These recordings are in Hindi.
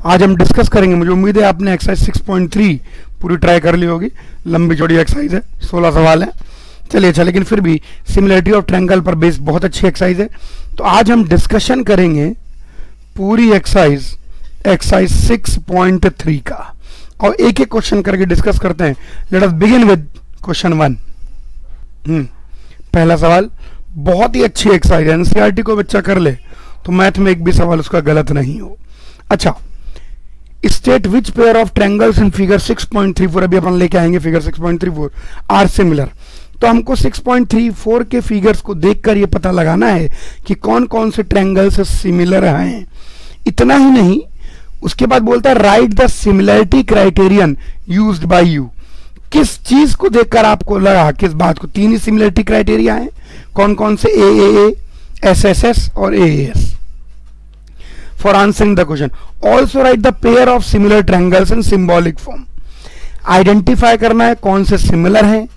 आज हम डिस्कस करेंगे। मुझे उम्मीद है आपने एक्सरसाइज 6.3 पूरी ट्राई कर ली होगी। लंबी चौड़ी एक्सरसाइज है, 16 सवाल है। चलिए अच्छा, लेकिन फिर भी सिमिलरिटी ऑफ ट्रायंगल पर बेस्ड बहुत अच्छी एक्सरसाइज है। तो आज हम डिस्कशन करेंगे पूरी एक्सरसाइज 6.3 का, और एक एक क्वेश्चन करके डिस्कस करते हैं। Let us begin with question 1। पहला सवाल बहुत ही अच्छी एक्सरसाइज है, एनसीईआरटी को बच्चा कर ले तो मैथ में एक भी सवाल उसका गलत नहीं हो। अच्छा, state which pair of triangles in figure 6.34, अभी अपन लेके आएंगे फिगर 6.34 आर सिमिलर। तो हमको 6.34 के फिगर्स को देखकर ये पता लगाना है कि कौन कौन से ट्रायंगल्स सिमिलर हैं। इतना ही नहीं, उसके बाद बोलता है right the similarity criterion used by you. किस चीज को देखकर आपको लगा, किस बात को? 3 ही सिमिलरिटी क्राइटेरिया हैं। कौन कौन से? AAA, SSS और AAS। For answering the question also right the pair of similar triangles in symbolic form. Identify करना है कौन से सिमिलर हैं,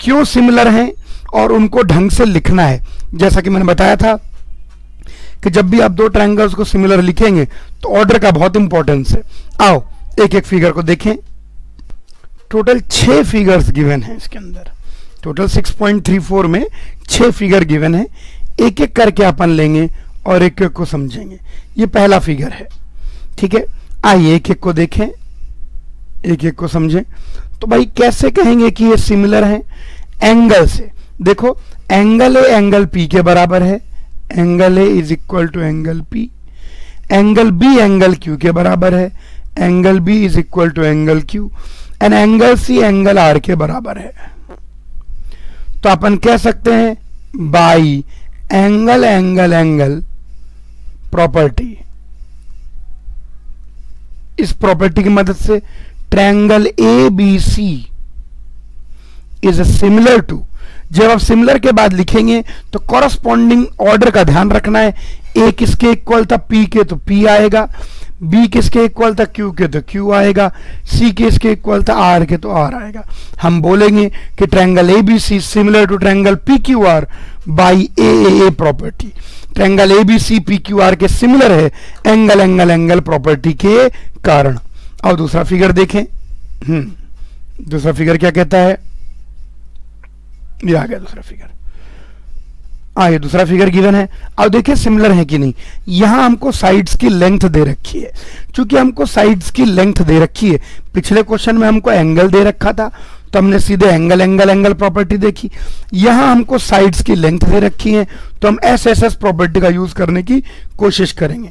क्यों सिमिलर हैं, और उनको ढंग से लिखना है। जैसा कि मैंने बताया था कि जब भी आप 2 ट्रायंगल्स को सिमिलर लिखेंगे तो ऑर्डर का बहुत इंपॉर्टेंस है। आओ एक एक फिगर को देखें। टोटल 6 फिगर्स गिवन हैं इसके अंदर। टोटल 6.34 में 6 फिगर गिवन है। एक एक करके अपन लेंगे और एक एक को समझेंगे। ये पहला फिगर है, ठीक है। आइए एक एक को देखें, एक एक को समझें। तो भाई कैसे कहेंगे कि ये सिमिलर हैं? एंगल से। देखो, एंगल ए एंगल पी के बराबर है, angle A is equal to angle P. Angle B angle Q के बराबर है, angle B is equal to angle Q. And angle C angle R के बराबर है। तो अपन कह सकते हैं by angle angle angle property. इस प्रॉपर्टी की मदद से triangle ABC is similar to. जब आप सिमिलर के बाद लिखेंगे तो कॉरस्पॉन्डिंग ऑर्डर का ध्यान रखना है। A किसके इक्वल था P के, तो P आएगा। B किसके इक्वल था Q के, तो Q आएगा। C किसके इक्वल था R के, तो R आएगा। हम बोलेंगे कि triangle ABC similar to triangle PQR by AAA property. Triangle ABC PQR के सिमिलर है एंगल एंगल एंगल प्रॉपर्टी के कारण। और दूसरा फिगर देखें। दूसरा फिगर क्या कहता है? ये आ गया दूसरा फिगर। ये दूसरा फिगर गिवन है। अब देखिए सिमिलर है कि नहीं। यहां हमको साइड्स की लेंथ दे रखी है। चूंकि हमको साइड्स की लेंथ दे रखी है, पिछले क्वेश्चन में हमको एंगल दे रखा था तो हमने सीधे एंगल एंगल एंगल प्रॉपर्टी देखी। यहां हमको साइड्स की लेंथ दे रखी है तो हम SSS प्रॉपर्टी का यूज करने की कोशिश करेंगे।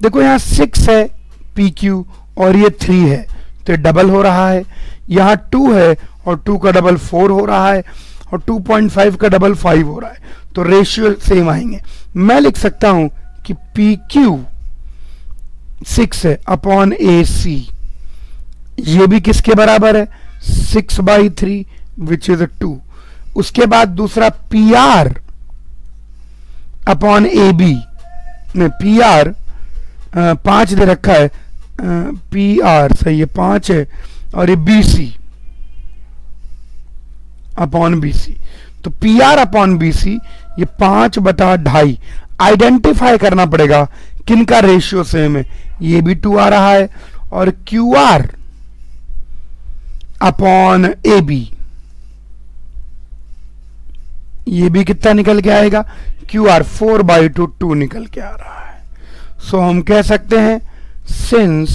देखो यहां 6 है PQ और ये 3 है, तो डबल हो रहा है। यहां 2 है और 2 का डबल 4 हो रहा है, और 2.5 का डबल 5 हो रहा है, तो रेशियो सेम आएंगे। मैं लिख सकता हूं कि PQ 6 है अपॉन AC। ये भी किसके बराबर है? 6/3 विच इज 2। उसके बाद दूसरा PR अपॉन AB में PR 5 दे रखा है। PR सही है, 5 है, और ये BC अपॉन BC। तो PR अपॉन BC ये 5/2.5। आइडेंटिफाई करना पड़ेगा किनका रेशियो सेम है। ये भी 2 आ रहा है, और QR अपॉन AB ये भी कितना निकल के आएगा? QR 4/2 2 निकल के आ रहा है। सो हम कह सकते हैं since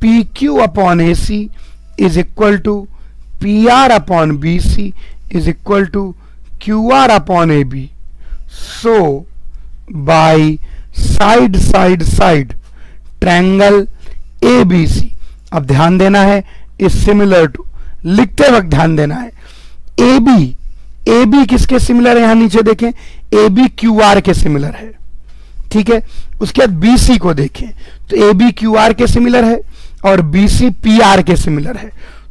PQ upon AC is equal to PR upon BC is equal to QR upon AB. So by side triangle ABC, अब ध्यान देना है is similar to, लिखते वक्त ध्यान देना है। AB किसके सिमिलर है? यहां नीचे देखें, AB QR के सिमिलर है, ठीक है। उसके बाद BC को देखें तो AB QR के सिमिलर है और BC PR के सिमिलर है।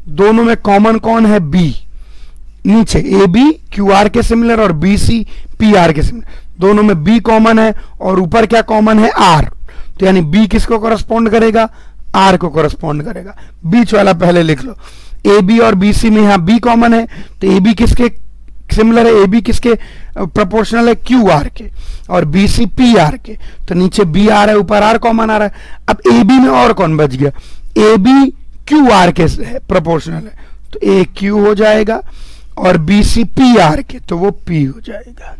दोनों में कॉमन कौन है? B। नीचे AB QR के सिमिलर और BC PR के सिमिलर, दोनों में B कॉमन है, और ऊपर क्या कॉमन है? R। तो यानी B किसको कॉरस्पॉन्ड करेगा? R को कॉरस्पॉन्ड करेगा। बीच वाला पहले लिख लो। AB और BC में यहां B कॉमन है, तो AB किसके सिमिलर है, ए बी किसके प्रोपोर्शनल है, क्यू आर के, और बी सी पी आर के। तो नीचे बी आर है, ऊपर आर कॉमन आ रहा है। अब ए बी में और कौन बच गया, ए बी क्यू आर के प्रोपोर्शनल है, तो ए क्यू हो जाएगा, और बी सी पी आर के, तो वो पी हो जाएगा।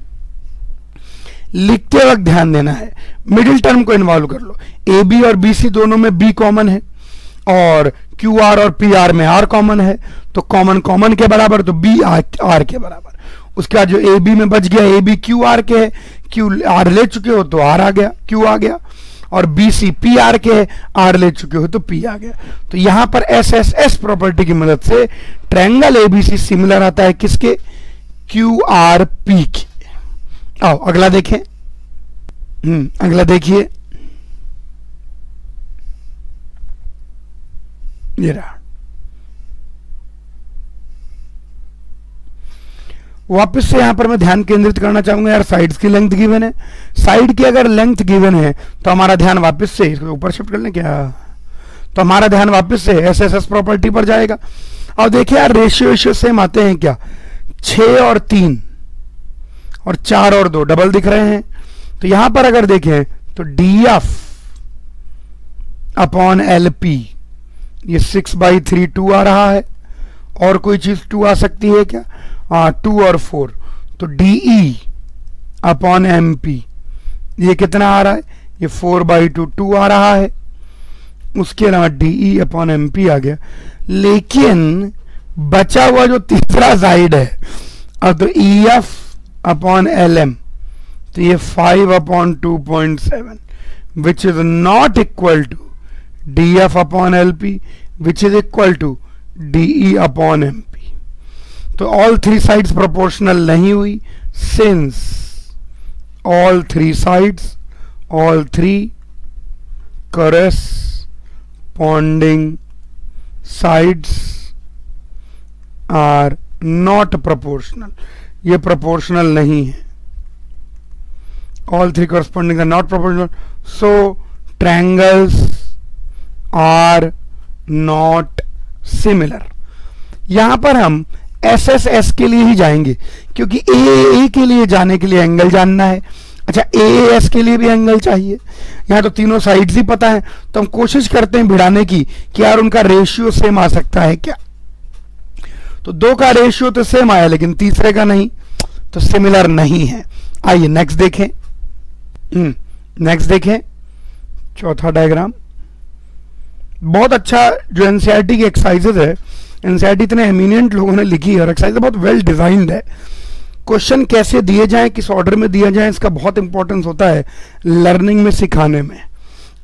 लिखते वक्त ध्यान देना है, मिडिल टर्म को इन्वॉल्व कर लो। ए बी और बी सी दोनों में बी कॉमन है, और क्यू आर और पी आर में आर कॉमन है, तो कॉमन कॉमन के बराबर, तो बी आर के बराबर। उसके बाद जो ए बी में बच गया, ए बी क्यू आर के है, क्यू आर ले चुके हो तो आर आ गया, क्यू आ गया, और बी सी पी आर के है, आर ले चुके हो तो पी आ गया। तो यहां पर एस एस एस प्रॉपर्टी की मदद से ट्रायंगल एबीसी सिमिलर आता है किसके, क्यू आर पी के। आओ अगला देखें। अगला देखिए, ये रहा। वापस से यहां पर मैं ध्यान केंद्रित करना चाहूंगा यार, साइड्स की लेंथ गिवन है, साइड की अगर लेंथ गिवन है तो हमारा ध्यान वापस से, इसको ऊपर शिफ्ट कर लें क्या, तो हमारा ध्यान वापस से एस एस एस प्रॉपर्टी पर जाएगा। और देखिए यार, रेशियो सेम आते हैं क्या, 6 और 3 और 4 और 2 डबल दिख रहे हैं। तो यहां पर अगर देखें तो D F upon L P, ये 6/3 2 आ रहा है, और कोई चीज 2 आ सकती है क्या, 2 और 4, तो डीई अपॉन एम पी, ये कितना आ रहा है, ये 4/2 2 आ रहा है। उसके अलावा डीई अपॉन एम पी आ गया, लेकिन बचा हुआ जो तीसरा साइड है, अब तो E F upon L M, तो ये 5/2.7 which is not equal to D F upon L P which is equal to DE upon M P. तो ऑल थ्री साइड्स प्रोपोर्शनल नहीं हुई, since all three sides, all three corresponding sides are not proportional, ये proportional नहीं है, all three corresponding are not proportional, so triangles are not similar। यहां पर हम एस एस एस के लिए ही जाएंगे, क्योंकि ए के लिए जाने के लिए एंगल जानना है। अच्छा, ए एस के लिए भी एंगल चाहिए, यहां तो तीनों साइड्स ही पता है, तो हम कोशिश करते हैं भिड़ाने की कि यार उनका रेशियो सेम आ सकता है क्या। तो 2 का रेशियो तो सेम आया, लेकिन तीसरे का नहीं, तो सिमिलर नहीं है। आइए नेक्स्ट देखें। नेक्स्ट देखें, चौथा डायग्राम। बहुत अच्छा जो एनसीईआरटी की एक्सरसाइजेज है, एनसीईआरटी इतने एमिनेंट लोगों ने लिखी है और एक्सरसाइज बहुत वेल डिजाइंड है। क्वेश्चन कैसे दिए जाएं, किस ऑर्डर में दिया जाए, इसका बहुत इंपॉर्टेंस होता है लर्निंग में, सिखाने में।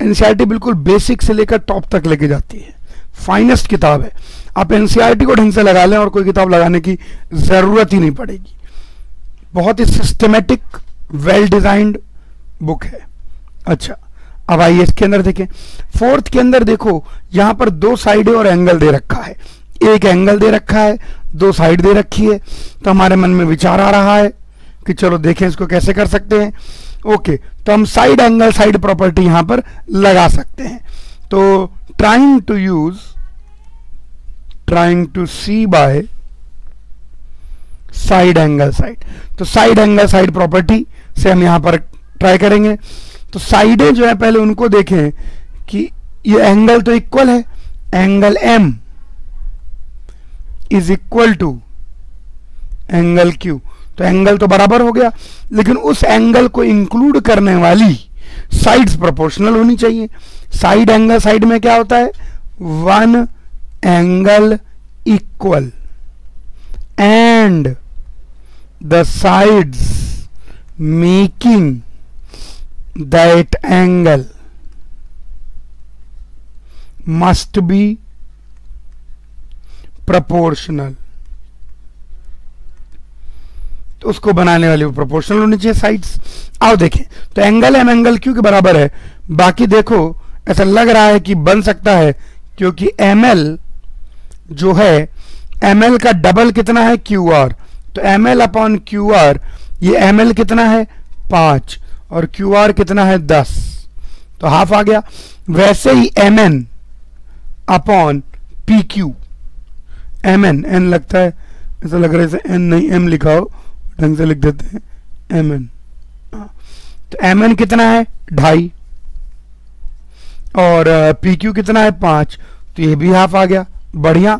एनसीईआरटी बिल्कुल बेसिक से लेकर टॉप तक लेके जाती है, फाइनेस्ट किताब है। आप एनसीईआरटी को ढंग से लगा लें और कोई किताब लगाने की जरूरत ही नहीं पड़ेगी। बहुत ही सिस्टमेटिक वेल डिजाइंड बुक है। अच्छा, अब आइए इसके अंदर देखें। फोर्थ के अंदर देखो, यहां पर 2 साइडें और एंगल दे रखा है, एक एंगल दे रखा है, 2 साइड दे रखी है। तो हमारे मन में विचार आ रहा है कि चलो देखें इसको कैसे कर सकते हैं। ओके, तो हम साइड एंगल साइड प्रॉपर्टी यहां पर लगा सकते हैं। तो trying to see by side angle side, तो साइड एंगल साइड प्रॉपर्टी से हम यहां पर ट्राई करेंगे। तो साइडें जो है पहले उनको देखें कि ये एंगल तो इक्वल है, angle M is equal to angle Q, तो एंगल तो बराबर हो गया, लेकिन उस एंगल को इंक्लूड करने वाली साइड्स प्रोपोर्शनल होनी चाहिए। साइड एंगल साइड में क्या होता है, 1 angle equal and the sides making that angle must be proportional. तो उसको बनाने वाली वो प्रोपोर्शनल होनी चाहिए साइड्स। आओ देखें, तो एंगल एम एंगल क्यू के बराबर है। बाकी देखो ऐसा लग रहा है कि बन सकता है, क्योंकि एम एल जो है, एम एल का डबल कितना है, क्यू आर, तो M L upon Q R, ये एम एल कितना है 5 और क्यू आर कितना है 10, तो हाफ आ गया। वैसे ही M N upon P Q, M N लगता है ऐसा लग रहा है जैसे एन नहीं एम लिखा हो, ढंग से लिख देते हैं एम एन। तो एम एन कितना है 2.5 और पी क्यू कितना है 5, तो ये भी हाफ आ गया, बढ़िया।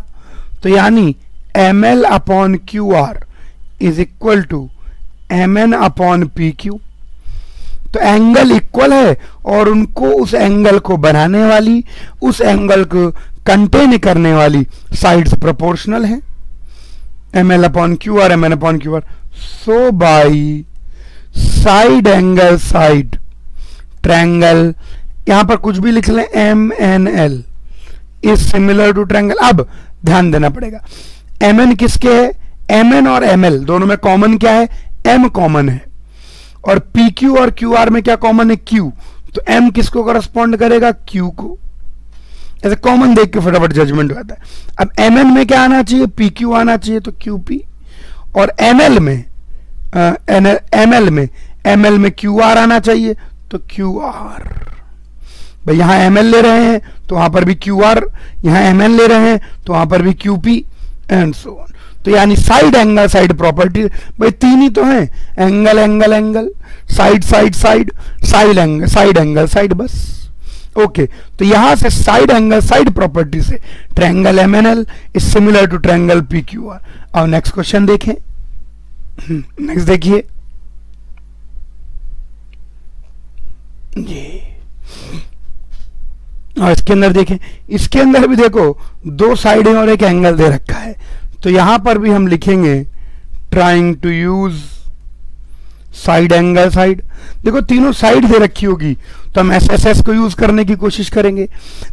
तो यानी M L upon Q R is equal to M N upon P Q. तो एंगल इक्वल है और उनको उस एंगल को बनाने वाली, उस एंगल को कंटेन करने वाली साइड्स प्रोपोर्शनल है, M L upon Q R, M N upon Q R. So by side angle side triangle, यहां पर कुछ भी लिख लें, M N L is similar to triangle. अब ध्यान देना पड़ेगा, एम एन किसके है, एम एन और एम एल दोनों में कॉमन क्या है, एम कॉमन है, और पी क्यू और क्यू आर में क्या कॉमन है, क्यू। तो एम किसको करस्पॉन्ड करेगा, क्यू को। ऐसे कॉमन देख के फटाफट जजमेंट होता है। अब एम एन में क्या आना चाहिए, पी क्यू आना चाहिए, तो क्यू पी। और एम एल में एम एल में क्यू आर आना चाहिए, तो क्यू आर। भाई यहां एम एल ले रहे हैं तो वहां पर भी क्यू आर, यहां एम एल ले रहे हैं तो वहां पर भी Q P, and so on. तो यानी साइड एंगल साइड प्रॉपर्टी, भाई तीन ही तो हैं, angle angle angle, side side side, side angle side angle side, बस। ओके, तो यहां से साइड एंगल साइड प्रॉपर्टी से triangle M N L is similar to triangle P Q R. और नेक्स्ट क्वेश्चन देखें, नेक्स्ट देखिए जी, और इसके अंदर देखें, इसके अंदर भी देखो दो साइड और एक एंगल दे रखा है। तो यहां पर भी हम लिखेंगे trying to use side angle side. देखो तीनों साइड दे रखी होगी तो हम एस एस एस को यूज करने की कोशिश करेंगे,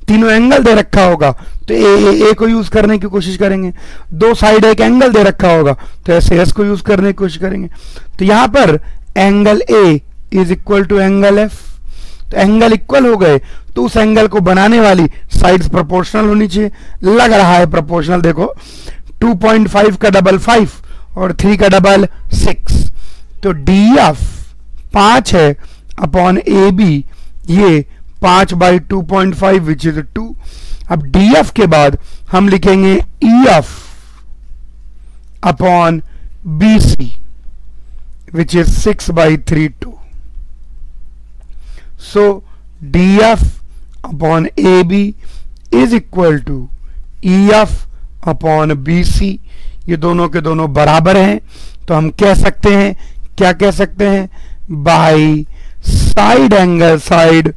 तीनों एंगल दे रखा होगा तो ए को यूज करने की कोशिश करेंगे, दो साइड एक एंगल दे रखा होगा तो एस एस को यूज करने की कोशिश करेंगे। तो यहां पर angle A is equal to angle F, तो एंगल इक्वल हो गए तो उस एंगल को बनाने वाली साइड्स प्रोपोर्शनल होनी चाहिए। लग रहा है प्रोपोर्शनल, देखो 2.5 का डबल 5 और 3 का डबल 6, तो डी एफ 5 है अपॉन ए बी, ये 5/2.5 विच इज 2। अब डी एफ के बाद हम लिखेंगे E F upon B C which is 6/3/2। So D F upon A B is equal to E F upon B C. ये दोनों के दोनों बराबर हैं, तो हम कह सकते हैं, क्या कह सकते हैं, by side angle side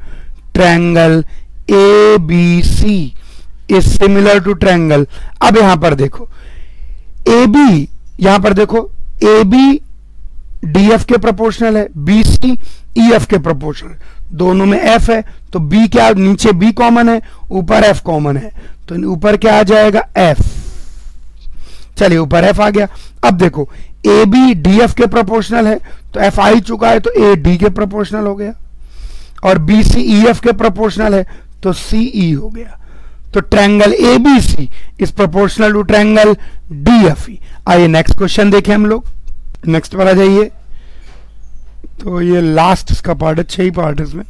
triangle A B C is similar to triangle. अब यहां पर देखो ए बी, यहां पर देखो ए बी डी एफ के प्रोपोर्शनल है, बी सी ई एफ के प्रोपोर्शनल, दोनों में एफ है तो बी क्या, नीचे बी कॉमन है ऊपर एफ कॉमन है, तो ऊपर क्या आ जाएगा एफ। चलिए ऊपर एफ आ गया। अब देखो ए बी डी एफ के प्रोपोर्शनल है तो एफ आ ही चुका है तो ए डी के प्रोपोर्शनल हो गया, और बी सी ई एफ के प्रोपोर्शनल है तो सी ई हो गया। तो triangle A B C is proportional to triangle D F E. आइए नेक्स्ट क्वेश्चन देखें हम लोग, नेक्स्ट पर आ जाइए। तो ये लास्ट इसका पार्ट है, 6 ही पार्ट है इसमें।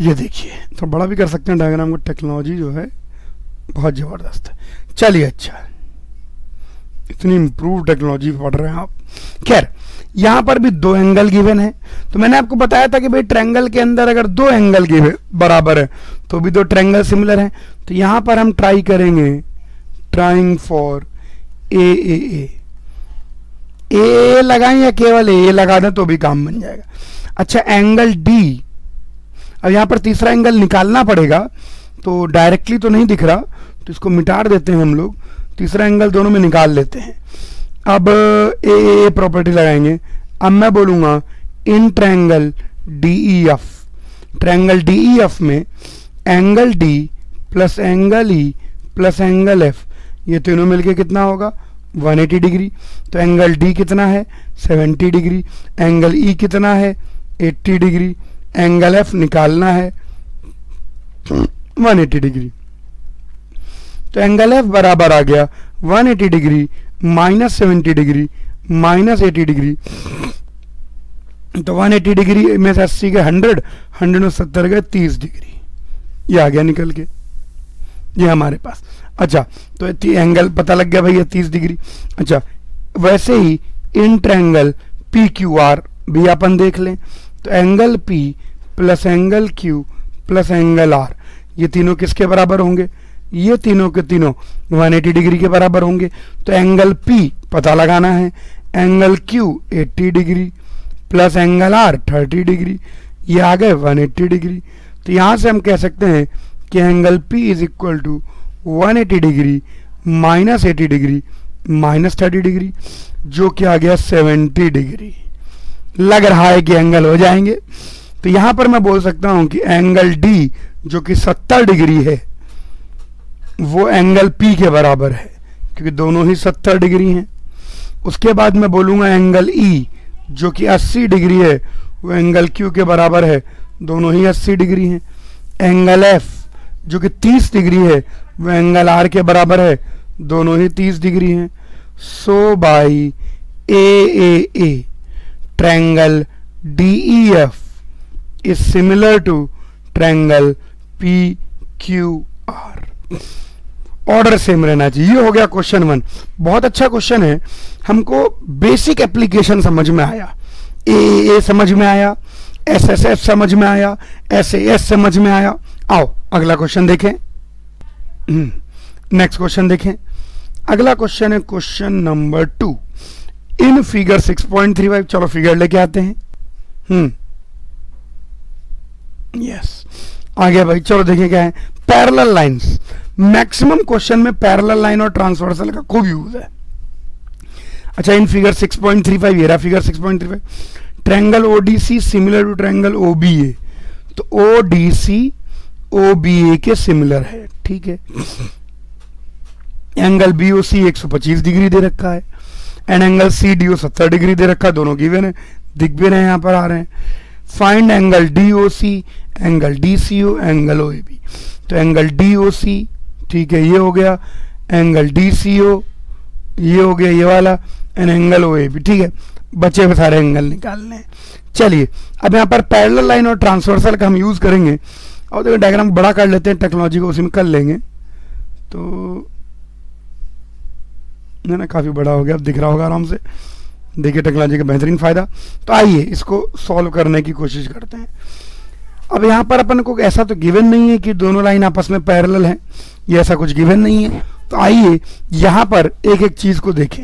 ये देखिए, तो बड़ा भी कर सकते हैं डायग्राम को, टेक्नोलॉजी जो है बहुत जबरदस्त है। चलिए अच्छा, इतनी इंप्रूव टेक्नोलॉजी पढ़ रहे हैं आप। खैर यहां पर भी दो एंगल गिवन है, तो मैंने आपको बताया था कि भाई ट्रायंगल के अंदर अगर दो एंगल गिवन बराबर है तो भी दो ट्रायंगल सिमिलर हैं। तो यहां पर हम ट्राई करेंगे ट्राइंग फॉर ए लगाएं या केवल ए लगा दें तो भी काम बन जाएगा। अच्छा एंगल डी, अब यहां पर तीसरा एंगल निकालना पड़ेगा, तो डायरेक्टली तो नहीं दिख रहा तो इसको मिटा देते हैं हम लोग, तीसरा एंगल दोनों में निकाल लेते हैं। अब ए प्रॉपर्टी लगाएंगे। अब मैं बोलूंगा in triangle D F, triangle D F में angle D plus angle E plus angle F, ये तीनों मिलके कितना होगा 180 डिग्री। तो एंगल डी कितना है 70 डिग्री, एंगल ई कितना है 80 डिग्री, एंगल एफ निकालना है 180 डिग्री। तो एंगल एफ बराबर आ गया 180 degree minus 70 degree minus 80 degree. तो 180 डिग्री में से 80 के 100 में 70 गए 30 डिग्री, ये आ गया निकल के, ये हमारे पास। अच्छा तो एंगल पता लग गया भाई ये 30 डिग्री। अच्छा वैसे ही in triangle P Q R भी अपन देख लें, तो angle P plus angle Q plus angle R, ये तीनों किसके बराबर होंगे? ये तीनों के तीनों 180 डिग्री के बराबर होंगे। तो एंगल पी पता लगाना है, angle Q 80 degree plus angle R 30 degree, ये आ गए 180 डिग्री। तो यहां से हम कह सकते हैं कि angle P is equal to 180 degree minus 80 degree minus 30 degree, जो कि आ गया 70 डिग्री। लग रहा है कि एंगल हो जाएंगे। तो यहां पर मैं बोल सकता हूं कि एंगल डी जो कि 70 डिग्री है वो एंगल पी के बराबर है, क्योंकि दोनों ही 70 डिग्री हैं। उसके बाद मैं बोलूंगा एंगल ई जो कि 80 डिग्री है वो एंगल क्यू के बराबर है, दोनों ही 80 डिग्री हैं। एंगल एफ जो कि 30 डिग्री है वो एंगल आर के बराबर है, दोनों ही 30 डिग्री हैं। So by A triangle DEF is similar to triangle PQR। Order same रहना चाहिए। ये हो गया क्वेश्चन 1। बहुत अच्छा क्वेश्चन है, हमको बेसिक एप्लीकेशन समझ में आया, ए समझ में आया, SSF समझ में आया, SAS समझ में आया। आओ अगला क्वेश्चन देखें। नेक्स्ट क्वेश्चन देखें। अगला क्वेश्चन है क्वेश्चन नंबर 2 इन फिगर 6.35। चलो फिगर लेके आते हैं। यस आ गया भाई। चलो देखें क्या है। पैरेलल लाइंस, मैक्सिमम क्वेश्चन में पैरेलल लाइन और ट्रांसवर्सल का खूब यूज है। अच्छा इन फिगर 6.35, ये रहा figure 6.35। Triangle ODC similar to triangle OBA, तो ODC OBA के सिमिलर है, ठीक है। एंगल BOC 125 डिग्री दे रखा है एंड एंगल CDO 70 डिग्री दे रखा है, दोनों गिवन है, दिख भी रहे हैं, यहां पर आ रहे हैं। Find angle DOC, angle DCO, angle OAB। तो एंगल DOC, ठीक है, ये हो गया, एंगल DCO ये हो गया, ये वाला, एंड एंगल OAB, ठीक है। बचे हुए सारे एंगल निकालने हैं। चलिए अब यहाँ पर पैरेलल लाइन और ट्रांसवर्सल का हम यूज करेंगे। और देखो डायग्राम बड़ा कर लेते हैं, टेक्नोलॉजी को उसी में कर लेंगे, तो ना काफी बड़ा हो गया, अब दिख रहा होगा आराम से। देखिए टेक्नोलॉजी का बेहतरीन फायदा। तो आइए इसको सॉल्व करने की कोशिश करते हैं। अब यहाँ पर अपन को ऐसा तो गिवन नहीं है कि दोनों लाइन आपस में पैरेलल है, ये ऐसा कुछ गिवन नहीं है। तो आइए यहाँ पर एक एक चीज को देखें।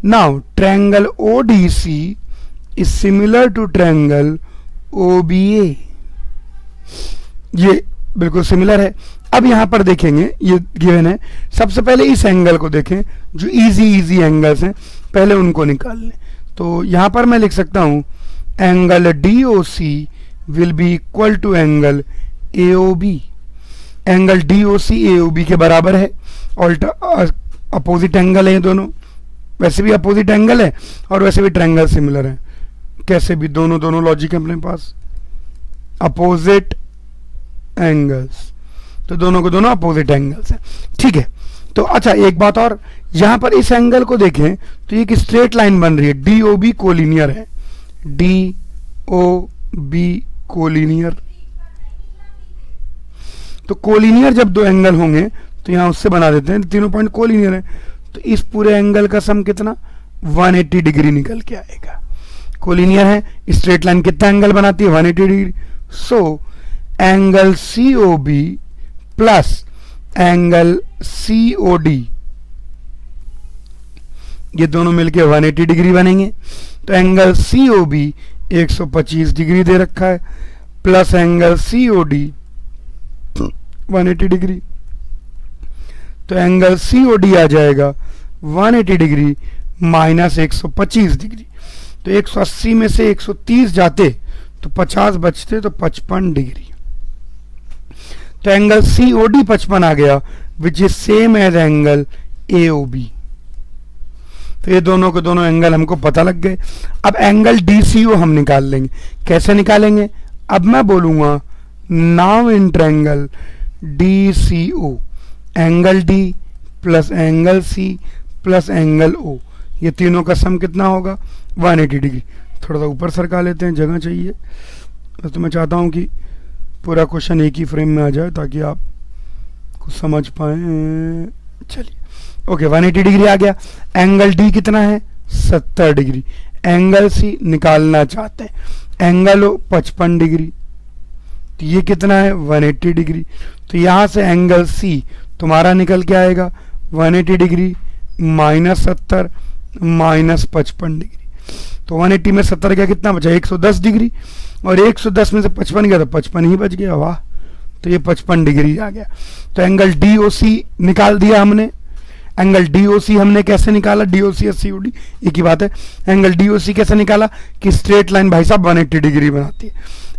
Now triangle ODC is similar to triangle OBA, ये बिल्कुल सिमिलर है। अब यहां पर देखेंगे, ये गिवन है। सबसे पहले इस एंगल को देखें, जो इजी एंगल्स हैं पहले उनको निकाल लें। तो यहां पर मैं लिख सकता हूं angle DOC will be equal to angle AOB। Angle DOC AOB के बराबर है, अपोजिट एंगल है दोनों, वैसे भी अपोजिट एंगल है और वैसे भी ट्रायंगल सिमिलर है। कैसे भी दोनों लॉजिक है अपने पास, अपोजिट एंगल्स, तो दोनों को दोनों अपोजिट एंगल्स हैं, ठीक है। तो अच्छा एक बात और, यहां पर इस एंगल को देखें तो ये एक स्ट्रेट लाइन बन रही है, DOB कोलिनियर है, DOB कोलिनियर। तो कोलिनियर जब दो एंगल होंगे तो यहां उससे बना देते हैं, तीनों पॉइंट कोलिनियर है, तो इस पूरे एंगल का सम कितना 180 डिग्री निकल के आएगा। कोलिनियर है, स्ट्रेट लाइन कितना एंगल बनाती है 180 degree. So angle COB plus angle COD ये दोनों मिलके 180 डिग्री बनेंगे। तो एंगल COB 125 डिग्री दे रखा है प्लस एंगल COD 180 डिग्री, तो एंगल COD आ जाएगा 180 डिग्री माइनस 125 डिग्री। तो 180 में से 130 जाते तो 50 बचते, तो 55 डिग्री। तो एंगल COD 55 आ गया, which is same as angle AOB। तो ये दोनों के दोनों एंगल हमको पता लग गए। अब एंगल DCO हम निकाल लेंगे। कैसे निकालेंगे? अब मैं बोलूंगा now in triangle DCO angle D plus angle C plus angle O, ये तीनों का सम कितना होगा 180 डिग्री। थोड़ा सा ऊपर सरका लेते हैं, जगह चाहिए। तो मैं चाहता हूं कि पूरा क्वेश्चन एक ही फ्रेम में आ जाए ताकि आप कुछ समझ पाए। चलिए ओके 180 डिग्री आ गया। एंगल D कितना है 70 डिग्री। एंगल सी निकालना चाहते हैं, एंगल ओ 55 डिग्री, तो ये कितना है 180 डिग्री। तो यहां से एंगल सी तुम्हारा निकल के आएगा 180 डिग्री माइनस 70 माइनस 55 डिग्री। तो 180 में 70 गया, कितना बचा 110 डिग्री, और 110 में से 55 गया तो 55 ही बच गया। वाह, तो ये 55 डिग्री आ गया। तो एंगल DOC निकाल दिया हमने। एंगल DOC हमने कैसे निकाला, DOC और COD एक ही बात है। एंगल DOC कैसे निकाला कि स्ट्रेट लाइन भाई साहब 180 डिग्री बनाती है।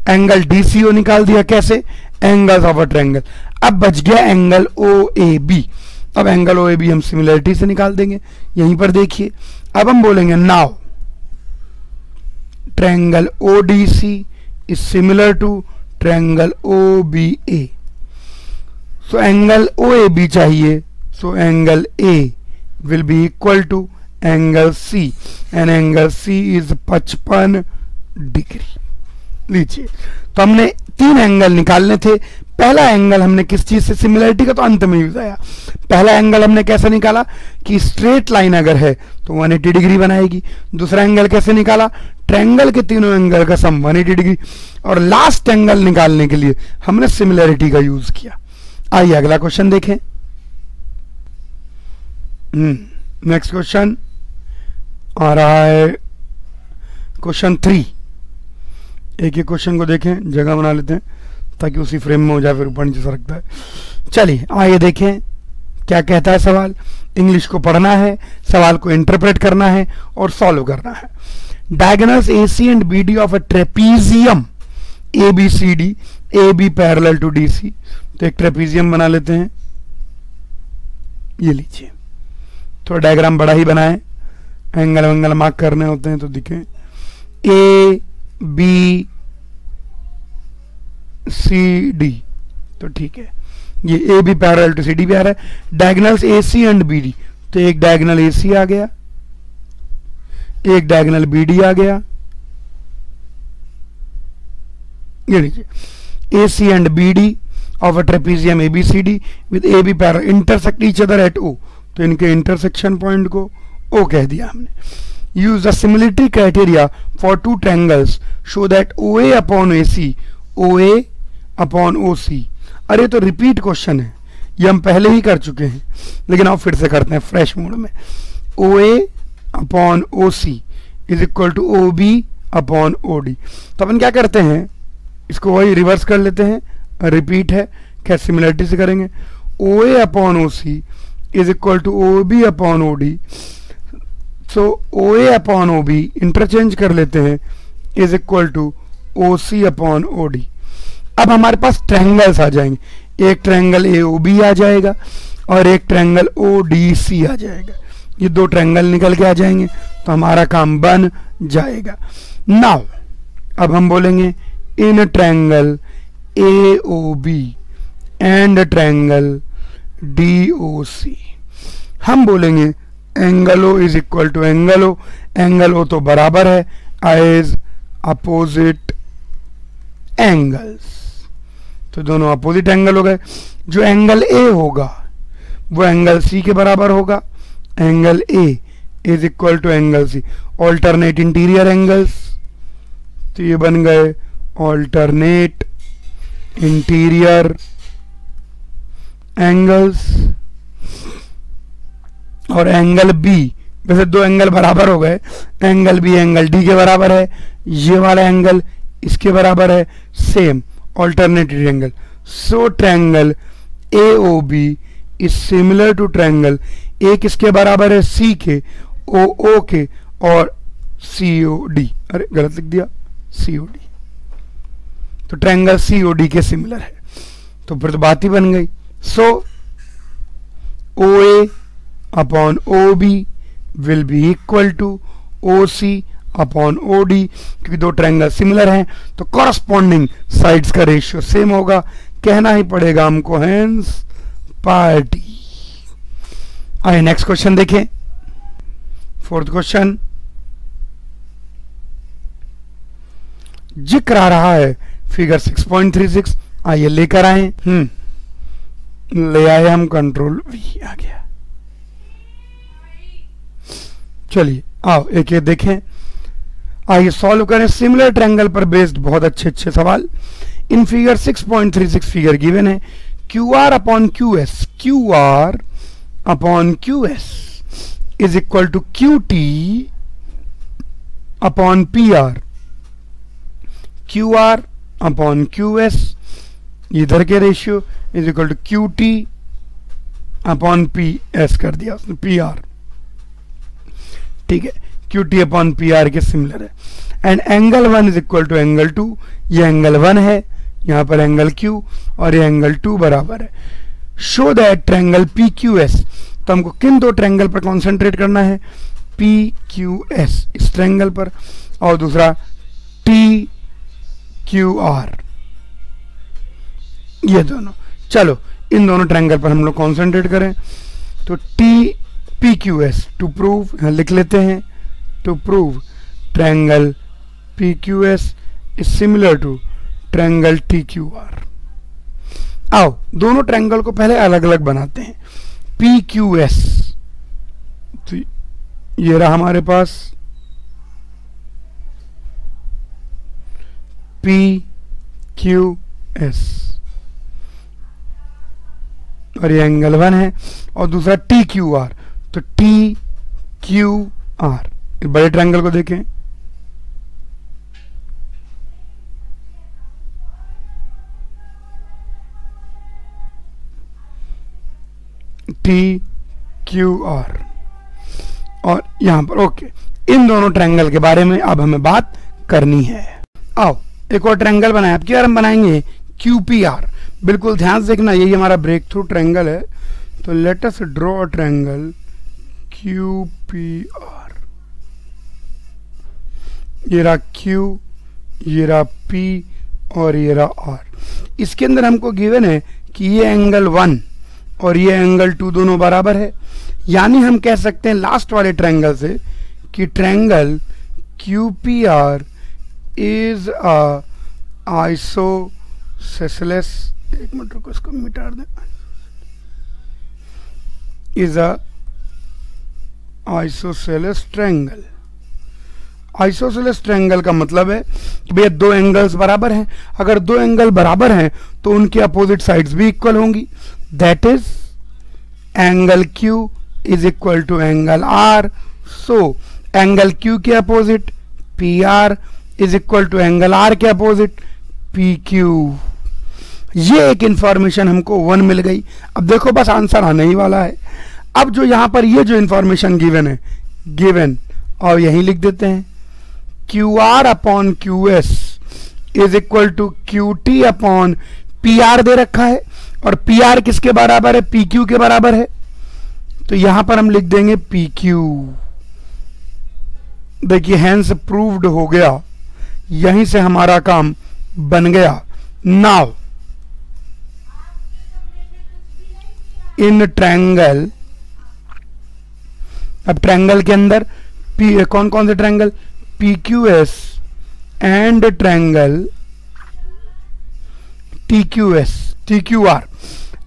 एंगल DCO निकाल दिया कैसे, एंगल्स ऑफ अ ट्रायंगल। अब बच गया एंगल OAB। अब एंगल OAB हम सिमिलरिटी से निकाल देंगे, यहीं पर देखिए। अब हम बोलेंगे now triangle ODC is similar to triangle OBA। So angle OAB चाहिए, so angle A will be equal to angle C and angle C is 55 degree. लीजिए, तो हमने 3 एंगल निकालने थे। पहला एंगल हमने किस चीज से, सिमिलरिटी का तो अंत में यूज आया। पहला एंगल हमने कैसे निकाला कि स्ट्रेट लाइन अगर है तो 180 डिग्री बनाएगी। दूसरा एंगल कैसे निकाला, ट्रायंगल के तीनों एंगल का सम 180 डिग्री। और लास्ट एंगल निकालने के लिए हमने सिमिलरिटी का यूज किया। आइए अगला क्वेश्चन देखें। नेक्स्ट क्वेश्चन आ रहा है क्वेश्चन 3। एक ही क्वेश्चन को देखें, जगह बना लेते हैं ताकि उसी फ्रेम में हो जाए, फिर ऊपर नीचे सरकता है। चलिए आइए देखें क्या कहता है सवाल। इंग्लिश को पढ़ना है, सवाल को इंटरप्रेट करना है और सॉल्व करना है। Diagonals AC and BD of a trapezium ABCD, AB parallel to DC। तो एक ट्रेपीजियम बना लेते हैं, ये लीजिए। थोड़ा डायग्राम बड़ा ही बनाए, एंगल मार्क करने होते हैं तो दिखे। ABCD, तो ठीक है, ये AB पैरेलल टू CD भी आ रहा है। डायगोनल्स AC एंड BD, तो एक डायगोनल AC आ गया, एक डायगोनल BD आ गया। ये लीजिए, AC and BD of a trapezium ABCD with AB parallel intersect each other at O। तो इनके इंटरसेक्शन पॉइंट को O कह दिया हमने। Use the similarity criteria for 2 triangles show that OA upon AC OA upon OC। अरे तो रिपीट क्वेश्चन है, ये हम पहले ही कर चुके हैं, लेकिन अब फिर से करते हैं फ्रेश मोड में। OA upon OC is equal to OB upon OD। तो अपन क्या करते हैं, इसको वही रिवर्स कर लेते हैं, रिपीट है, क्या सिमिलरिटी से करेंगे। OA upon OC is equal to OB upon OD। so OA upon OB interchange कर लेते हैं, is equal to OC upon OD। अब हमारे पास ट्रायंगल्स आ जाएंगे, एक ट्रायंगल AOB आ जाएगा और एक ट्रायंगल ODC आ जाएगा। ये 2 ट्रायंगल निकल के आ जाएंगे तो हमारा काम बन जाएगा। नाउ अब हम बोलेंगे in triangle AOB and triangle DOC। हम बोलेंगे angle O is equal to angle O। Angle O तो बराबर है एज अपोजिट एंगल्स, तो दोनों अपोजिट एंगल हो गए। जो एंगल A होगा वो एंगल C के बराबर होगा। Angle A is equal to angle C। Alternate interior angles, तो ये बन गए ऑल्टरनेट इंटीरियर एंगल्स। और एंगल B, वैसे 2 एंगल बराबर हो गए, एंगल B एंगल D के बराबर है, ये वाला एंगल इसके बराबर है, same alternative angle. So triangle AOB is similar to triangle A किसके बराबर है, C के, OO के और COD। अरे गलत लिख दिया, COD। तो ट्रायंगल COD के सिमिलर है, तो फिर तो बात ही बन गई। So OA upon OB will be equal to OC upon OD। क्योंकि 2 ट्रायंगल सिमिलर हैं तो कॉरस्पॉन्डिंग साइड्स का रेशियो सेम होगा, कहना ही पड़ेगा हमको, हेंस पार्टी। आइए नेक्स्ट क्वेश्चन देखें, 4th क्वेश्चन। जिक्र आ रहा है फिगर 6.36, आइए लेकर आए। ले आए हम, कंट्रोल V आ गया। चलिए आओ एक ये देखें, आइए सॉल्व करें सिमिलर ट्रायंगल पर बेस्ड बहुत अच्छे अच्छे सवाल। इन फिगर 6.36 फिगर गिवन है Q R upon Q S, Q R upon Q S is equal to Q T upon P R, Q R upon Q S इधर के ratio is equal to Q T upon P S कर दिया उसने, पी आर, ठीक है, Q T upon P R के सिमिलर है। And angle 1 is equal to angle 2, ये एंगल 1 है, यहां पर एंगल Q और ये एंगल 2 बराबर है। Show that triangle P Q S, तो हमको किन दो ट्रायंगल पर कॉन्सेंट्रेट करना है, पी क्यू एस इस ट्रायंगल पर, और दूसरा टी क्यू आर, ये दोनों। चलो इन दोनों ट्रायंगल पर हम लोग कॉन्सेंट्रेट करें। तो T P Q S to prove, यहां लिख लेते हैं, to prove triangle P Q S is similar to triangle T Q R. आओ दोनों ट्रायंगल को पहले अलग अलग बनाते हैं। पी क्यू एस, तो ये रहा हमारे पास पी क्यू एस, और ये एंगल 1 है, और दूसरा टी क्यू आर, तो टी क्यू आर। बड़े ट्रायंगल को देखें, टी क्यू आर, और यहां पर ओके। इन दोनों ट्रायंगल के बारे में अब हमें बात करनी है। आओ एक और ट्रायंगल बनाए, अब क्या हम बनाएंगे क्यू पी आर। बिल्कुल ध्यान से देखना, यही हमारा ब्रेक थ्रू ट्रायंगल है। तो let us draw a triangle Q P are. ये रहा Q, ये रहा P और ये रहा R। इसके अंदर हमको गिवन है कि ये एंगल 1 और ये एंगल 2 दोनों बराबर है, यानी हम कह सकते हैं लास्ट वाले ट्रायंगल से कि triangle QPR is a isosceles, एक मिनट रुको इसको मिटा दें, is a isosceles triangle. Isosceles triangle का मतलब है कि भैया दो एंगल्स बराबर हैं, अगर दो एंगल बराबर हैं तो उनकी अपोजिट साइड्स भी इक्वल होंगी। That is angle Q is equal to angle R। So angle Q के opposite PR is equal to angle R के अपोजिट PQ। ये एक इंफॉर्मेशन हमको 1 मिल गई। अब देखो बस आंसर आने ही वाला है। अब जो यहां पर ये जो इंफॉर्मेशन गिवन है, गिवन, और यहीं लिख देते हैं QR upon QS is equal to QT upon PR दे रखा है, और PR किसके बराबर है, PQ के बराबर है। तो यहां पर हम लिख देंगे PQ। देखिए हैंस प्रूव्ड हो गया, यहीं से हमारा काम बन गया। नाउ इन ट्रायंगल, अब ट्रायंगल के अंदर कौन कौन से triangle, PQS and triangle TQS TQR।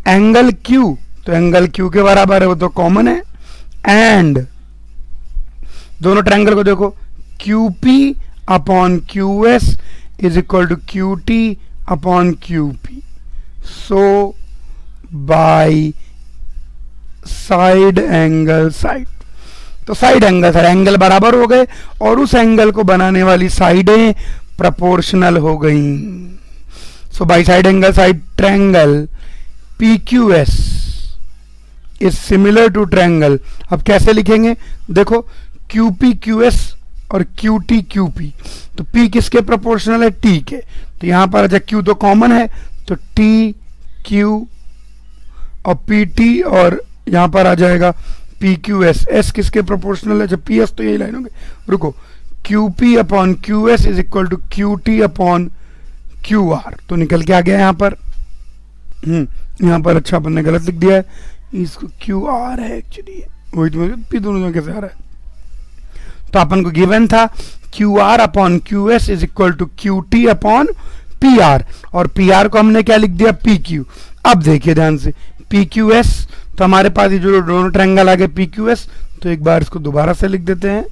Angle Q तो एंगल Q के बराबर है, वो तो कॉमन है। एंड दोनों ट्रायंगल को देखो, QP upon QS is equal to QT upon QP। So by side angle side, तो साइड एंगल सर एंगल बराबर हो गए और उस एंगल को बनाने वाली साइडें प्रोपोर्शनल हो गई। So by side angle side triangle PQS is similar to triangle. अब कैसे लिखेंगे, देखो QP QS और QT QP, तो P किसके प्रोपोर्शनल है, T के। तो यहां पर जब Q तो कॉमन है तो T Q और PT, और यहां पर आ जाएगा PQS। S किसके प्रोपोर्शनल है, जब PS तो यही लाइन होगी। रुको, QP upon QS is equal to QT upon QR। तो निकल के आ गया यहां पर। यहां पर अच्छा अपन ने गलत लिख दिया है, इसको QR है एक्चुअली, वही तो P दोनों कैसे आ रहा है। तो अपन को गिवन था QR upon QS is equal to QT upon PR, और PR को हमने क्या लिख दिया, PQ। अब देखिए ध्यान से, PQS, तो हमारे पास ये जो दोनों ट्रायंगल आ गए PQS, तो एक बार इसको दोबारा से लिख देते हैं।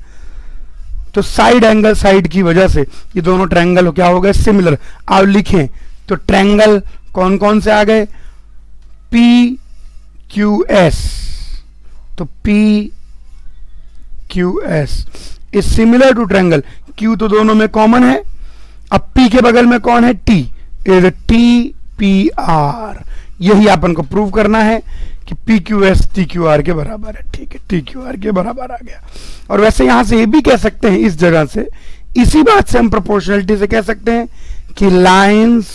तो साइड एंगल साइड की वजह से ये दोनों ट्रायंगल क्या हो गए, सिमिलर। आप लिखें तो ट्रायंगल कौन कौन से आ गए, पी क्यू एस, तो P Q S is similar to triangle, क्यू तो दोनों में कॉमन है, अब पी के बगल में कौन है, T, is T P R. यही अपन को प्रूव करना है कि P Q S T Q are के बराबर है। ठीक है, टी क्यू आर के बराबर आ गया। और वैसे यहां से ये भी कह सकते हैं, इस जगह से इसी बात से हम प्रोपोर्शनलिटी से कह सकते हैं कि लाइंस,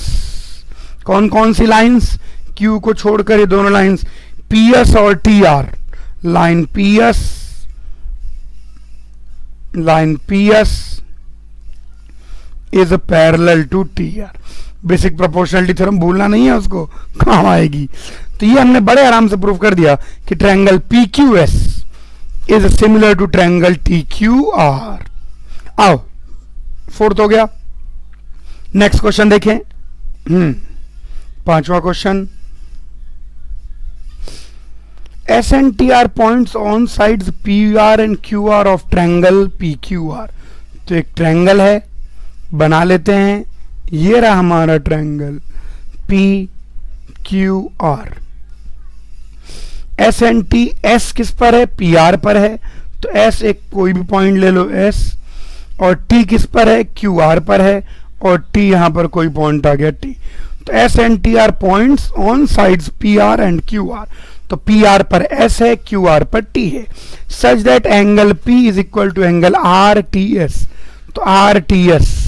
कौन कौन सी लाइंस, क्यू को छोड़कर ये दोनों लाइंस पी एस और T R, line P S is parallel to T R. Basic proportionality theorem भूलना नहीं है, उसको काम आएगी। तो ये हमने बड़े आराम से प्रूव कर दिया कि triangle P Q S is similar to triangle T Q R. आओ, फोर्थ हो गया। नेक्स्ट क्वेश्चन देखें, पांचवा question, S and T are points on sides P R and Q R of triangle P Q R. तो एक ट्रायंगल है, बना लेते हैं, ये रहा हमारा triangle P Q are. S and T, S किस पर है, पी आर पर है, तो एस एक कोई भी पॉइंट ले लो एस, और टी किस पर है, क्यू आर पर है, और टी यहां पर कोई पॉइंट आ गया टी। तो S and T are points on sides P R and Q R. तो पी आर पर एस है, क्यू आर पर टी है, such that angle P is equal to angle R T S. तो आर टी एस,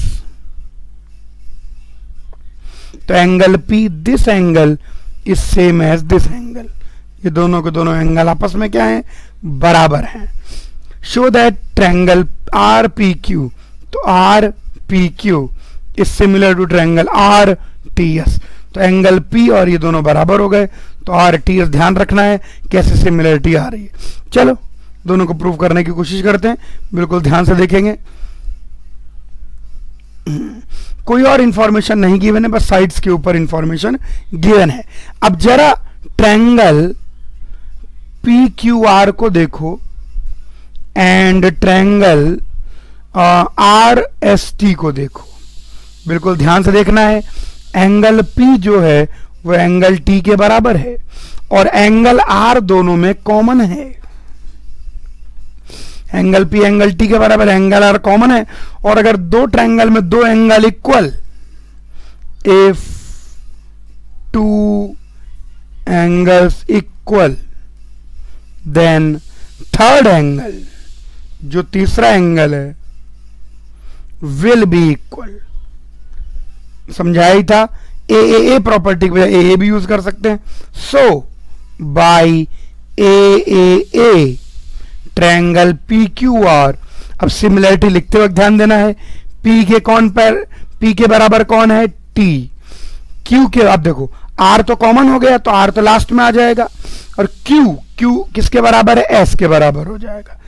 तो angle P, this angle is same as this angle. ये दोनों के दोनों एंगल आपस में क्या है, बराबर हैं। Show that triangle R P Q, तो R P Q is similar to triangle R T S. तो एंगल पी और ये दोनों बराबर हो गए, तो आर टी एस ध्यान रखना है कैसे सिमिलरिटी आ रही है। चलो दोनों को प्रूव करने की कोशिश करते हैं, बिल्कुल ध्यान से देखेंगे। कोई और इंफॉर्मेशन नहीं गिवन है, बस साइड्स के ऊपर इंफॉर्मेशन गिवन है। अब जरा ट्रायंगल पी क्यू आर को देखो and triangle R S T को देखो, बिल्कुल ध्यान से देखना है। एंगल पी जो है वो एंगल टी के बराबर है, और एंगल आर दोनों में कॉमन है। एंगल पी एंगल टी के बराबर, एंगल आर कॉमन है। और अगर दो ट्रायंगल में दो angle equal, if two angles equal, then third angle, जो तीसरा एंगल है, विल बी इक्वल। समझाया ही था, ए प्रॉपर्टी की वजह ए भी यूज कर सकते हैं। So by A triangle P Q R, अब सिमिलरिटी लिखते वक्त ध्यान देना है, पी के कौन पर, पी के बराबर कौन है, टी, क्यू के, अब देखो आर तो कॉमन हो गया, तो आर तो लास्ट में आ जाएगा, और क्यू किसके बराबर है, एस के बराबर हो जाएगा।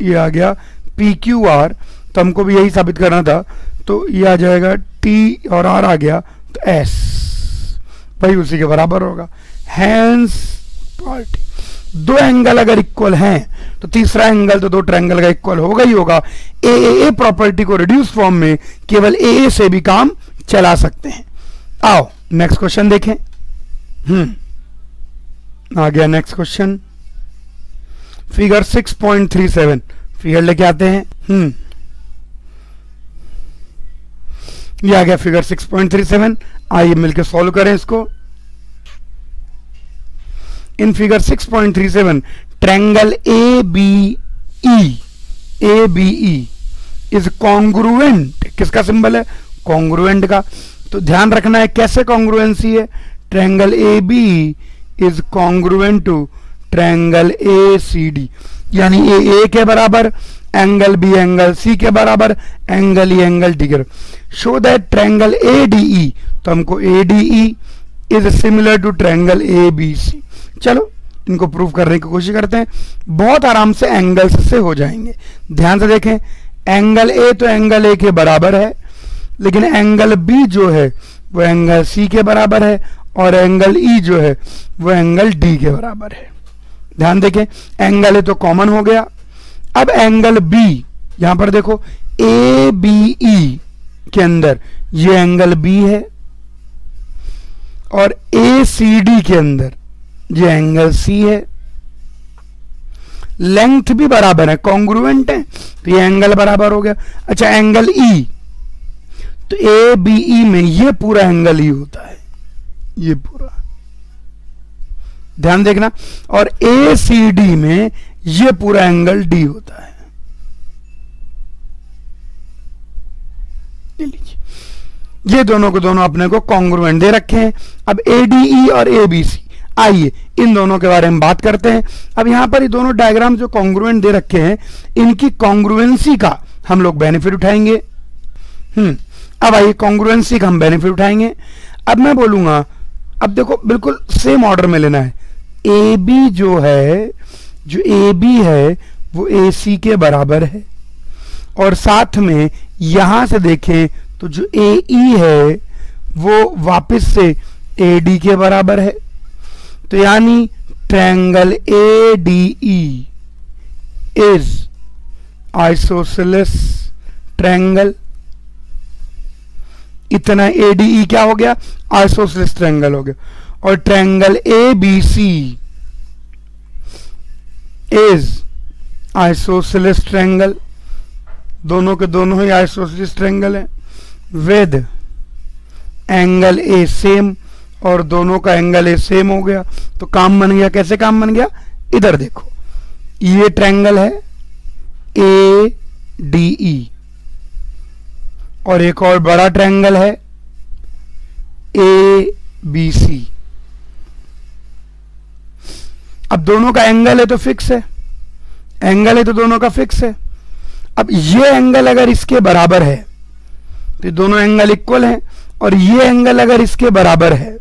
ये आ गया पी क्यू आर, तो हमको भी यही साबित करना था, तो ये आ जाएगा टी और आर आ गया, तो एस भाई उसी के बराबर होगा। हैंस पार्टी, दो एंगल अगर इक्वल हैं तो तीसरा एंगल तो दो ट्रायंगल का इक्वल होगा ही होगा। ए प्रॉपर्टी को रिड्यूस फॉर्म में केवल ए से भी काम चला सकते हैं। आओ नेक्स्ट क्वेश्चन देखें। आ गया नेक्स्ट क्वेश्चन, फिगर 6.37। फिगर लेके आते हैं। ये आ गया फिगर 6.37। आइए मिलकर सॉल्व करें इसको। In figure 6.37 triangle ABE is congruent, किसका सिंबल है, कॉन्ग्रुएंट का। तो ध्यान रखना है कैसे कॉन्ग्रुएंसी है, triangle ABE is congruent to triangle ACD, यानी ए के बराबर, एंगल बी एंगल सी के बराबर, एंगल ई एंगल डी के बराबर। शो दैट ट्रायंगल ADE, तो हमको ADE is similar to triangle ABC। चलो इनको प्रूव करने की कोशिश करते हैं, बहुत आराम से एंगल्स से हो जाएंगे। ध्यान से देखें, एंगल A तो एंगल A के बराबर है, लेकिन एंगल B जो है वो एंगल C के बराबर है, और एंगल E जो है वो एंगल D के बराबर है। ध्यान देखें, एंगल A तो कॉमन हो गया। अब एंगल B यहां पर देखो ए बी ई के अंदर ये एंगल बी है और ए सी डी के अंदर ये एंगल सी है। लेंथ भी बराबर है, कॉन्ग्रुएंट है, तो ये एंगल बराबर हो गया। अच्छा एंगल ई, तो ए बी ई में ये पूरा एंगल ई होता है, ये पूरा ध्यान देखना, और ए सी डी में ये पूरा एंगल डी होता है। ये दोनों को दोनों अपने को कॉन्ग्रुएंट दे रखे हैं। अब ए डी ई और ए बी सी, आइए इन दोनों के बारे में बात करते हैं। अब यहां पर ये दोनों डायग्राम जो कॉन्ग्रुएंट दे रखे हैं, इनकी कॉन्ग्रुएंसी का हम लोग बेनिफिट उठाएंगे। अब आइए कॉन्ग्रुएंसी का हम बेनिफिट उठाएंगे। अब मैं बोलूंगा, अब देखो बिल्कुल सेम ऑर्डर में लेना है। ए बी जो है, जो ए बी है वो ए सी के बराबर है, और साथ में यहां से देखें तो जो ए ई है वो वापस से ए डी के बराबर है। तो यानी triangle A D E is isosceles triangle. इतना ए डी ई क्या हो गया, आइसोसेलेस ट्रायंगल हो गया। और triangle A B C is isosceles triangle, दोनों के दोनों ही आइसोसेलेस ट्रायंगल है विद एंगल ए सेम, और दोनों का एंगल ए सेम हो गया। तो काम बन गया। कैसे काम बन गया, इधर देखो, ये ट्रायंगल है ए डी ई, और एक और बड़ा ट्रायंगल है ए बी सी। अब दोनों का एंगल है तो फिक्स है, एंगल है तो दोनों का फिक्स है। अब ये एंगल अगर इसके बराबर है तो दोनों एंगल इक्वल हैं, और ये एंगल अगर इसके बराबर है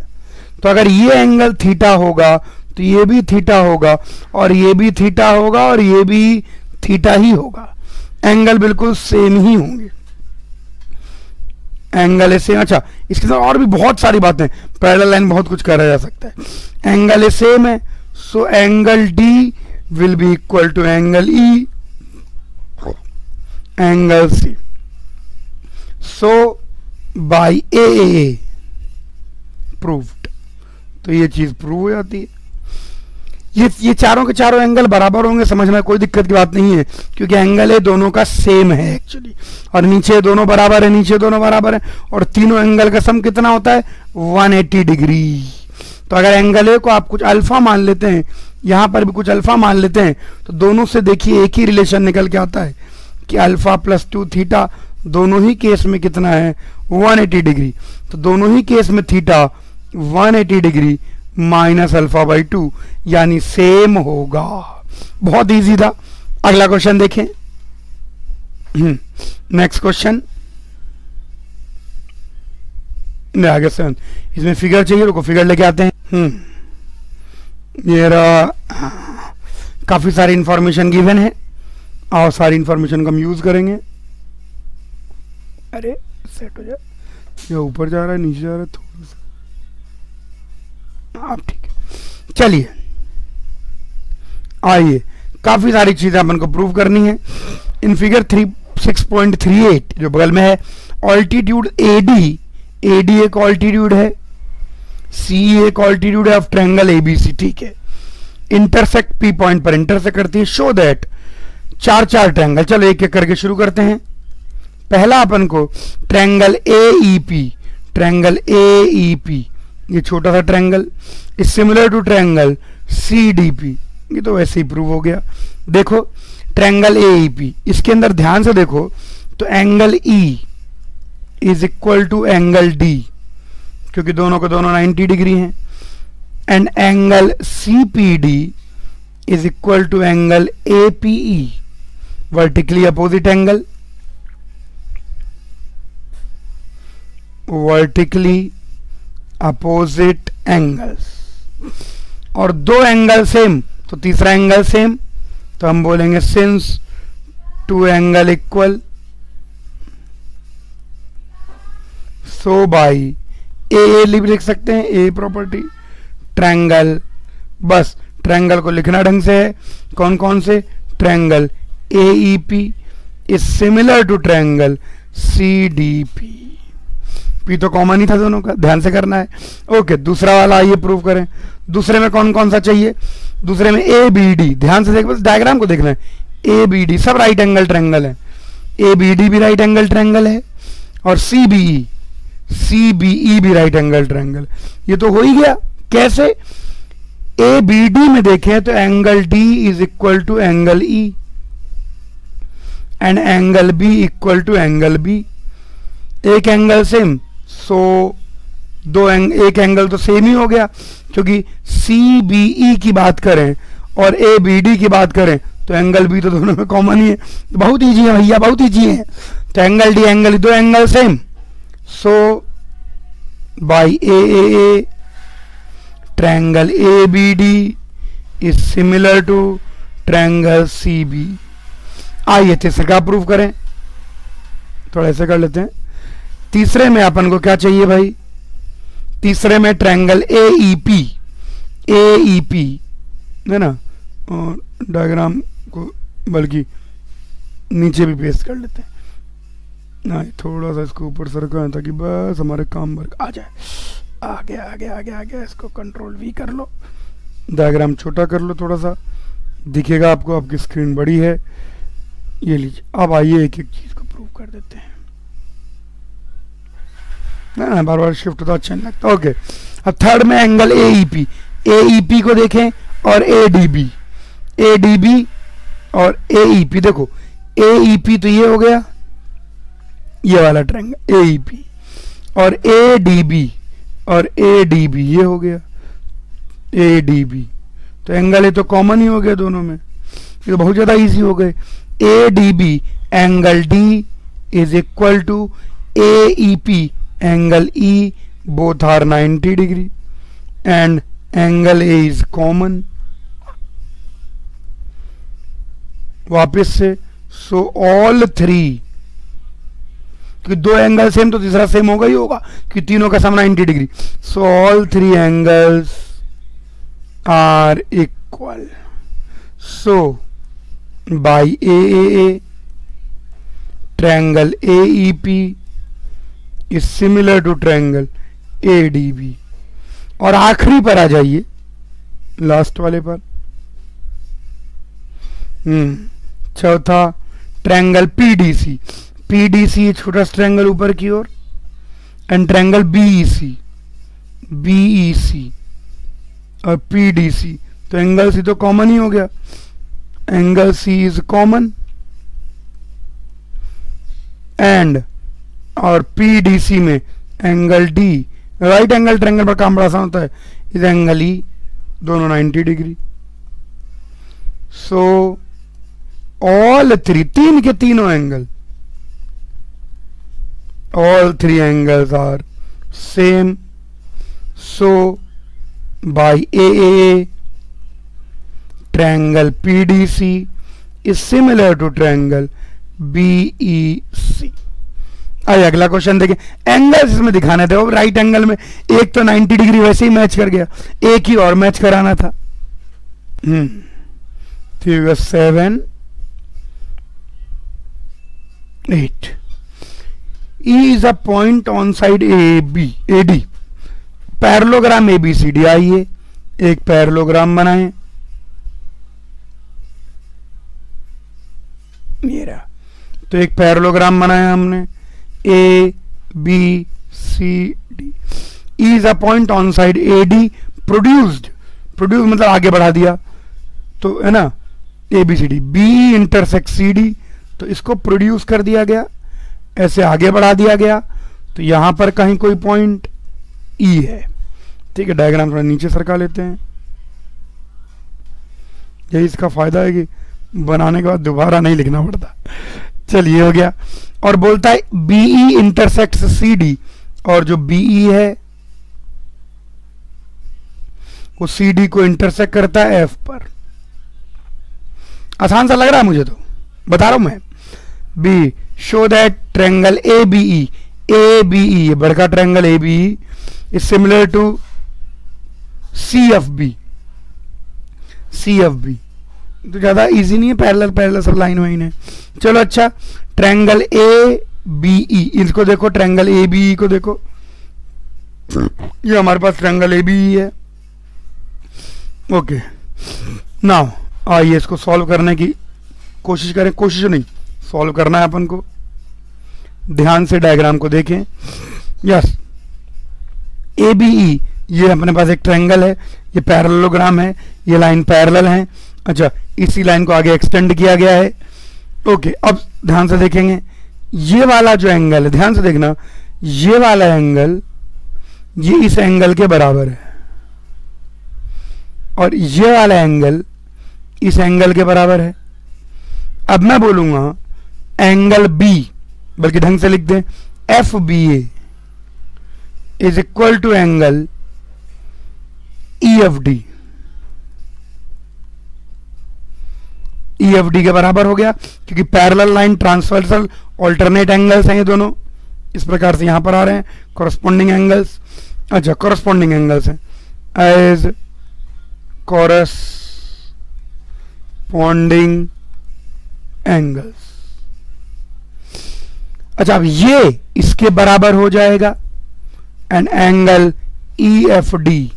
तो अगर ये एंगल थीटा होगा तो ये भी थीटा होगा, और ये भी थीटा होगा, और ये भी थीटा ही होगा। एंगल बिल्कुल सेम ही होंगे, एंगल ए सेम। अच्छा इसके साथ और भी बहुत सारी बातें, पैरेलल लाइन बहुत कुछ करा जा सकता है। एंगल ए सेम है, so angle D will be equal to angle E, angle C. So by A proved. तो ये चीज प्रूव हो जाती है। ये चारों के चारों एंगल बराबर होंगे, समझ में कोई दिक्कत की बात नहीं है, क्योंकि एंगल है दोनों का सेम है एक्चुअली, और नीचे दोनों बराबर है, नीचे दोनों बराबर है, और तीनों एंगल का सम कितना होता है 180 डिग्री। तो अगर एंगल ए को आप कुछ अल्फा मान लेते हैं, यहां पर भी कुछ अल्फा मान लेते हैं, तो दोनों से देखिए एक ही रिलेशन निकल के आता है कि अल्फा प्लस 2 थीटा, दोनों ही केस में कितना है 180 डिग्री। तो दोनों ही केस में theta 180 degree minus alpha by 2, यानी सेम होगा। बहुत इजी था। अगला क्वेश्चन देखें। नेक्स्ट क्वेश्चन आगे 7, इसमें फिगर चाहिए, रुको फिगर लेके आते हैं। ये काफी सारी इंफॉर्मेशन गिवन है, और सारी इंफॉर्मेशन को हम यूज करेंगे। अरे सेट हो जाए, ये ऊपर जा रहा है नीचे जा रहा है थोड़ा सा, आप ठीक है। चलिए आइए, काफी सारी चीजें अपन को प्रूव करनी है। इन फिगर 6.38 जो बगल में है, ऑल्टीट्यूड एडी, एडी एक ऑल्टीट्यूड है, सी एक ऑल्टीट्यूड है ऑफ ट्रायंगल एबीसी, ठीक है। इंटरसेक्ट पी पॉइंट पर इंटरसेक्ट करती है। शो दैट चार ट्रायंगल, चलो एक एक करके शुरू करते हैं। पहला अपन को ट्रायंगल एईपी, ट्रायंगल एईपी ये छोटा सा triangle is similar to triangle CDP, ये तो वैसे ही प्रूव हो गया। देखो ट्रायंगल एईपी, इसके अंदर ध्यान से देखो तो angle E is equal to angle D, क्योंकि दोनों को दोनों 90 डिग्री हैं, and angle CPD is equal to angle APE, vertically opposite angle, vertically opposite angles, और दो एंगल सेम तो तीसरा एंगल सेम, तो हम बोलेंगे since two angle equal, so by A लिख सकते हैं, ए प्रॉपर्टी ट्रायंगल, बस ट्रायंगल को लिखना ढंग से है। कौन कौन से triangle AEP, is similar to triangle CDP। P तो कॉमन ही था दोनों का, ध्यान से करना है। ओके, दूसरा वाला आइए प्रूव करें। दूसरे में कौन कौन सा चाहिए? दूसरे में ABD, ध्यान से देख, बस डायग्राम को देखना है। ABD सब राइट एंगल ट्रायंगल है, ABD भी राइट एंगल ट्रायंगल है, और CBE भी राइट एंगल ट्रायंगल। ये तो हो ही गया। कैसे? ABD में देखें तो angle D is equal to angle E and angle B equal to angle B। एक एंगल सेम, सो एक एंगल तो सेम ही हो गया, क्योंकि CBE की बात करें और ABD की बात करें तो एंगल B तो दोनों में कॉमन ही है। तो बहुत ईजी है भैया, बहुत ईजी है। तो एंगल D एंगल E, दो angle same, so by AAA triangle ABD is similar to triangle CB। आइए तीसरे का प्रूफ करें, थोड़ा ऐसे कर लेते हैं। तीसरे में अपन को क्या चाहिए भाई? तीसरे में ट्रायंगल AEP है ना, और डायग्राम को बल्कि नीचे भी पेस्ट कर लेते हैं। नहीं, थोड़ा सा इसको ऊपर सरका ताकि बस हमारे काम वर्क आ जाए। आगे आगे आगे आगे, इसको कंट्रोल V कर लो, डायग्राम छोटा कर लो, थोड़ा सा दिखेगा आपको, आपकी स्क्रीन बड़ी है। ये लीजिए। अब आइए एक एक चीज को प्रूव कर देते हैं ना, बार बार शिफ्ट तो अच्छा नहीं लगता। ओके, अब थर्ड में एंगल AEP को देखें और ADB और AEP। देखो AEP तो ये हो गया, ये वाला ट्रायंगल AEP, और ADB ये हो गया ADB। तो एंगल ये तो कॉमन ही हो गया दोनों में, ये तो बहुत ज्यादा इजी हो गए। ADB angle D is equal to AEP angle E, both are 90 degree and angle A is common. वापस से, सो ऑल थ्री, क्योंकि दो एंगल सेम तो तीसरा सेम होगा ही होगा, कि तीनों का sum 90 degree. So all three angles are equal. So by AAA triangle AEP is similar to triangle ADB। और आखिरी पर आ जाइए, लास्ट वाले पर, चौथा ट्रायंगल PDC छोटा ट्रायंगल ऊपर की ओर, एंड ट्रायंगल BEC और PDC। तो एंगल C तो कॉमन ही हो गया, angle C is common, and और PDC में angle D, right angle triangle पर काम बड़ा आसान होता है, इज एंगल E, दोनों 90 डिग्री। सो ऑल थ्री, तीन के तीनों angle, all three angles are same. So by AAA triangle PDC is similar to triangle BEC। आइए अगला क्वेश्चन देखें। एंगल्स इसमें दिखाने थे, वो राइट एंगल में एक तो 90 डिग्री वैसे ही मैच कर गया, एक ही और मैच कराना था। Figure 7, 8। E is a point on side AD। Parallelogram ABCD। आइए एक पैरेललोग्राम बनाएं, मेरा तो एक पैरेललोग्राम बनाया हमने ABCD। E is a point on side AD produced मतलब आगे बढ़ा दिया तो है ना ABCD। BE इंटरसेक्ट CD, तो इसको प्रोड्यूस कर दिया गया, ऐसे आगे बढ़ा दिया गया, तो यहां पर कहीं कोई पॉइंट E है। ठीक है, डायग्राम थोड़ा नीचे सरका लेते हैं। यही इसका फायदा है कि बनाने के बाद दोबारा नहीं लिखना पड़ता। चलिए हो गया। और बोलता है BE इंटरसेक्ट्स CD, और जो BE है वो CD को इंटरसेक्ट करता है F पर। आसान सा लग रहा है मुझे, तो बता रहा हूं मैं। B show that triangle ABE ये बड़का triangle ABE is similar to CFB तो ज़्यादा इजी नहीं है, पैरेलल पैरेलल सब लाइन वाइन है। चलो अच्छा, ट्रायंगल ए बी ई, इसको देखो, ट्रायंगल ए बी ई को देखो, ये हमारे पास ट्रायंगल ए बी ई है। ओके, नाउ आइए इसको सॉल्व करने की कोशिश करें, कोशिश नहीं, सॉल्व करना है अपन को। ध्यान से डायग्राम को देखें। यस, ए बी ई, ये अपने पास एक ट्रायंगल है, ये पैरेललोग्राम है, ये लाइन पैरेलल है। अच्छा, इसी लाइन को आगे एक्सटेंड किया गया है। ओके, अब ध्यान से देखेंगे, ये वाला जो एंगल है, ध्यान से देखना, ये वाला एंगल ये इस एंगल के बराबर है, और ये वाला एंगल इस एंगल के बराबर है। अब मैं बोलूंगा एंगल बी, बल्कि ढंग से लिख दें, F B A is equal to angle E F D. E F D के बराबर हो गया, क्योंकि parallel line, transversal, alternate angles हैं ये दोनों, इस प्रकार से यहां पर आ रहे हैं कॉरस्पॉन्डिंग एंगल्स। अच्छा, कॉरस्पॉन्डिंग एंगल्स हैं एज कॉरस्पॉन्डिंग एंगल्स। अच्छा, अब ये इसके बराबर हो जाएगा, and angle E F D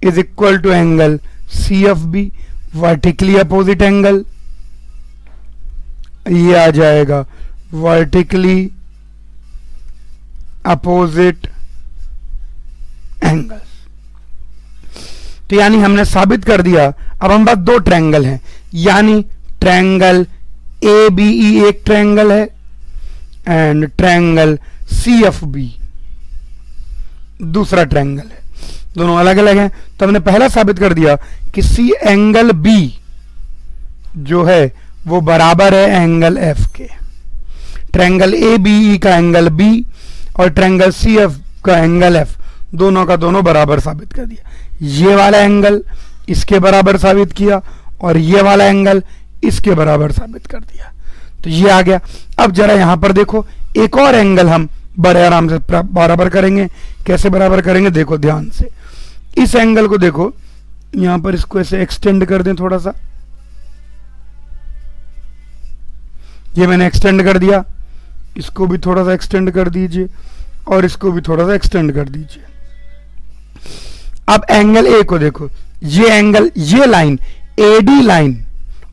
is equal to angle C F B, vertically opposite angle. ये आ जाएगा वर्टिकली अपोजिट एंगल। तो यानी हमने साबित कर दिया, अब हम बस दो ट्रायंगल हैं, यानी ट्रायंगल ए बी ई एक ट्रायंगल है, and triangle C F B दूसरा ट्रायंगल है, दोनों अलग अलग हैं। तो हमने पहला साबित कर दिया कि सी एंगल बी जो है वो बराबर है एंगल एफ के। ट्रायंगल ए बी ई का एंगल बी और ट्रायंगल सी एफ का एंगल एफ, दोनों का दोनों बराबर साबित कर दिया। ये वाला एंगल इसके बराबर साबित किया, और ये वाला एंगल इसके बराबर साबित कर दिया। तो ये आ गया। अब जरा यहां पर देखो, एक और एंगल हम बड़े आराम से बराबर करेंगे। कैसे बराबर करेंगे, देखो ध्यान से, इस एंगल को देखो, यहां पर इसको ऐसे एक्सटेंड कर दें थोड़ा सा, ये मैंने एक्सटेंड कर दिया, इसको भी थोड़ा सा एक्सटेंड कर दीजिए, और इसको भी थोड़ा सा एक्सटेंड कर दीजिए। अब एंगल ए को देखो, ये एंगल, ये लाइन एडी लाइन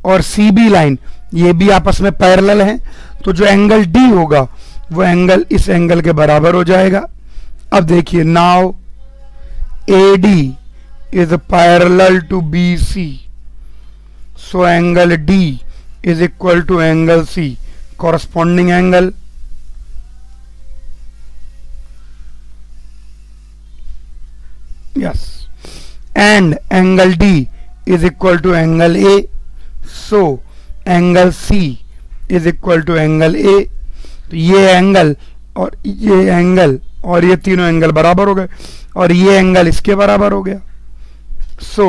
और सीबी लाइन, ये भी आपस में पैरेलल हैं, तो जो एंगल डी होगा वो एंगल इस एंगल के बराबर हो जाएगा। अब देखिए, now AD is parallel to B C, so angle D is equal to angle C, corresponding angle. yes, and angle D is equal to angle A, so angle C is equal to angle A। तो ये एंगल और ये एंगल और ये तीनों एंगल बराबर हो गए, और ये एंगल इसके बराबर हो गया। सो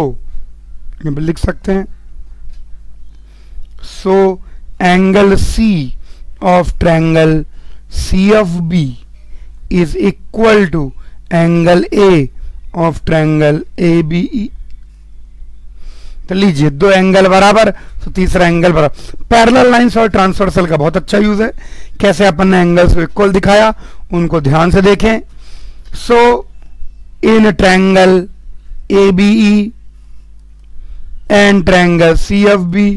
ये भी लिख सकते हैं, so angle C of triangle CFB is equal to angle A of triangle A B E. तो लीजिए, दो एंगल बराबर, तो तीसरा एंगल बराबर। पैरेलल लाइंस और ट्रांसवर्सल का बहुत अच्छा यूज है। कैसे अपन ने एंगल्स को इक्वल दिखाया, उनको ध्यान से देखें। So in triangle A B E and triangle C F B,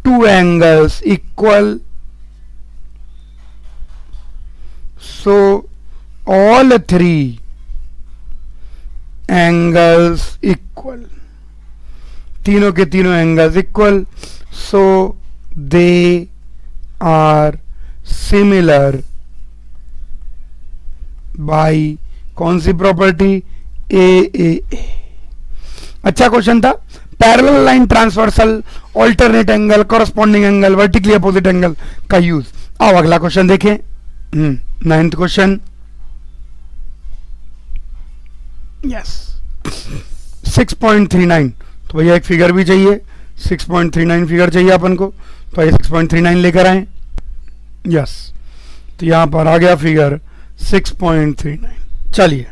two angles equal, so all three angles equal, तीनों के तीनों angles equal, so they are similar by कौन सी प्रॉपर्टी, ए। अच्छा क्वेश्चन था। Parallel line, transversal, alternate angle, corresponding angle, vertically opposite angle का यूज। अब अगला क्वेश्चन देखें, 9th क्वेश्चन। यस, 6.39। तो भैया एक फिगर भी चाहिए, 6.39 फिगर चाहिए अपन को, तो ये 6.39 लेकर आए। यस, तो यहां पर आ गया फिगर 6.39। चलिए,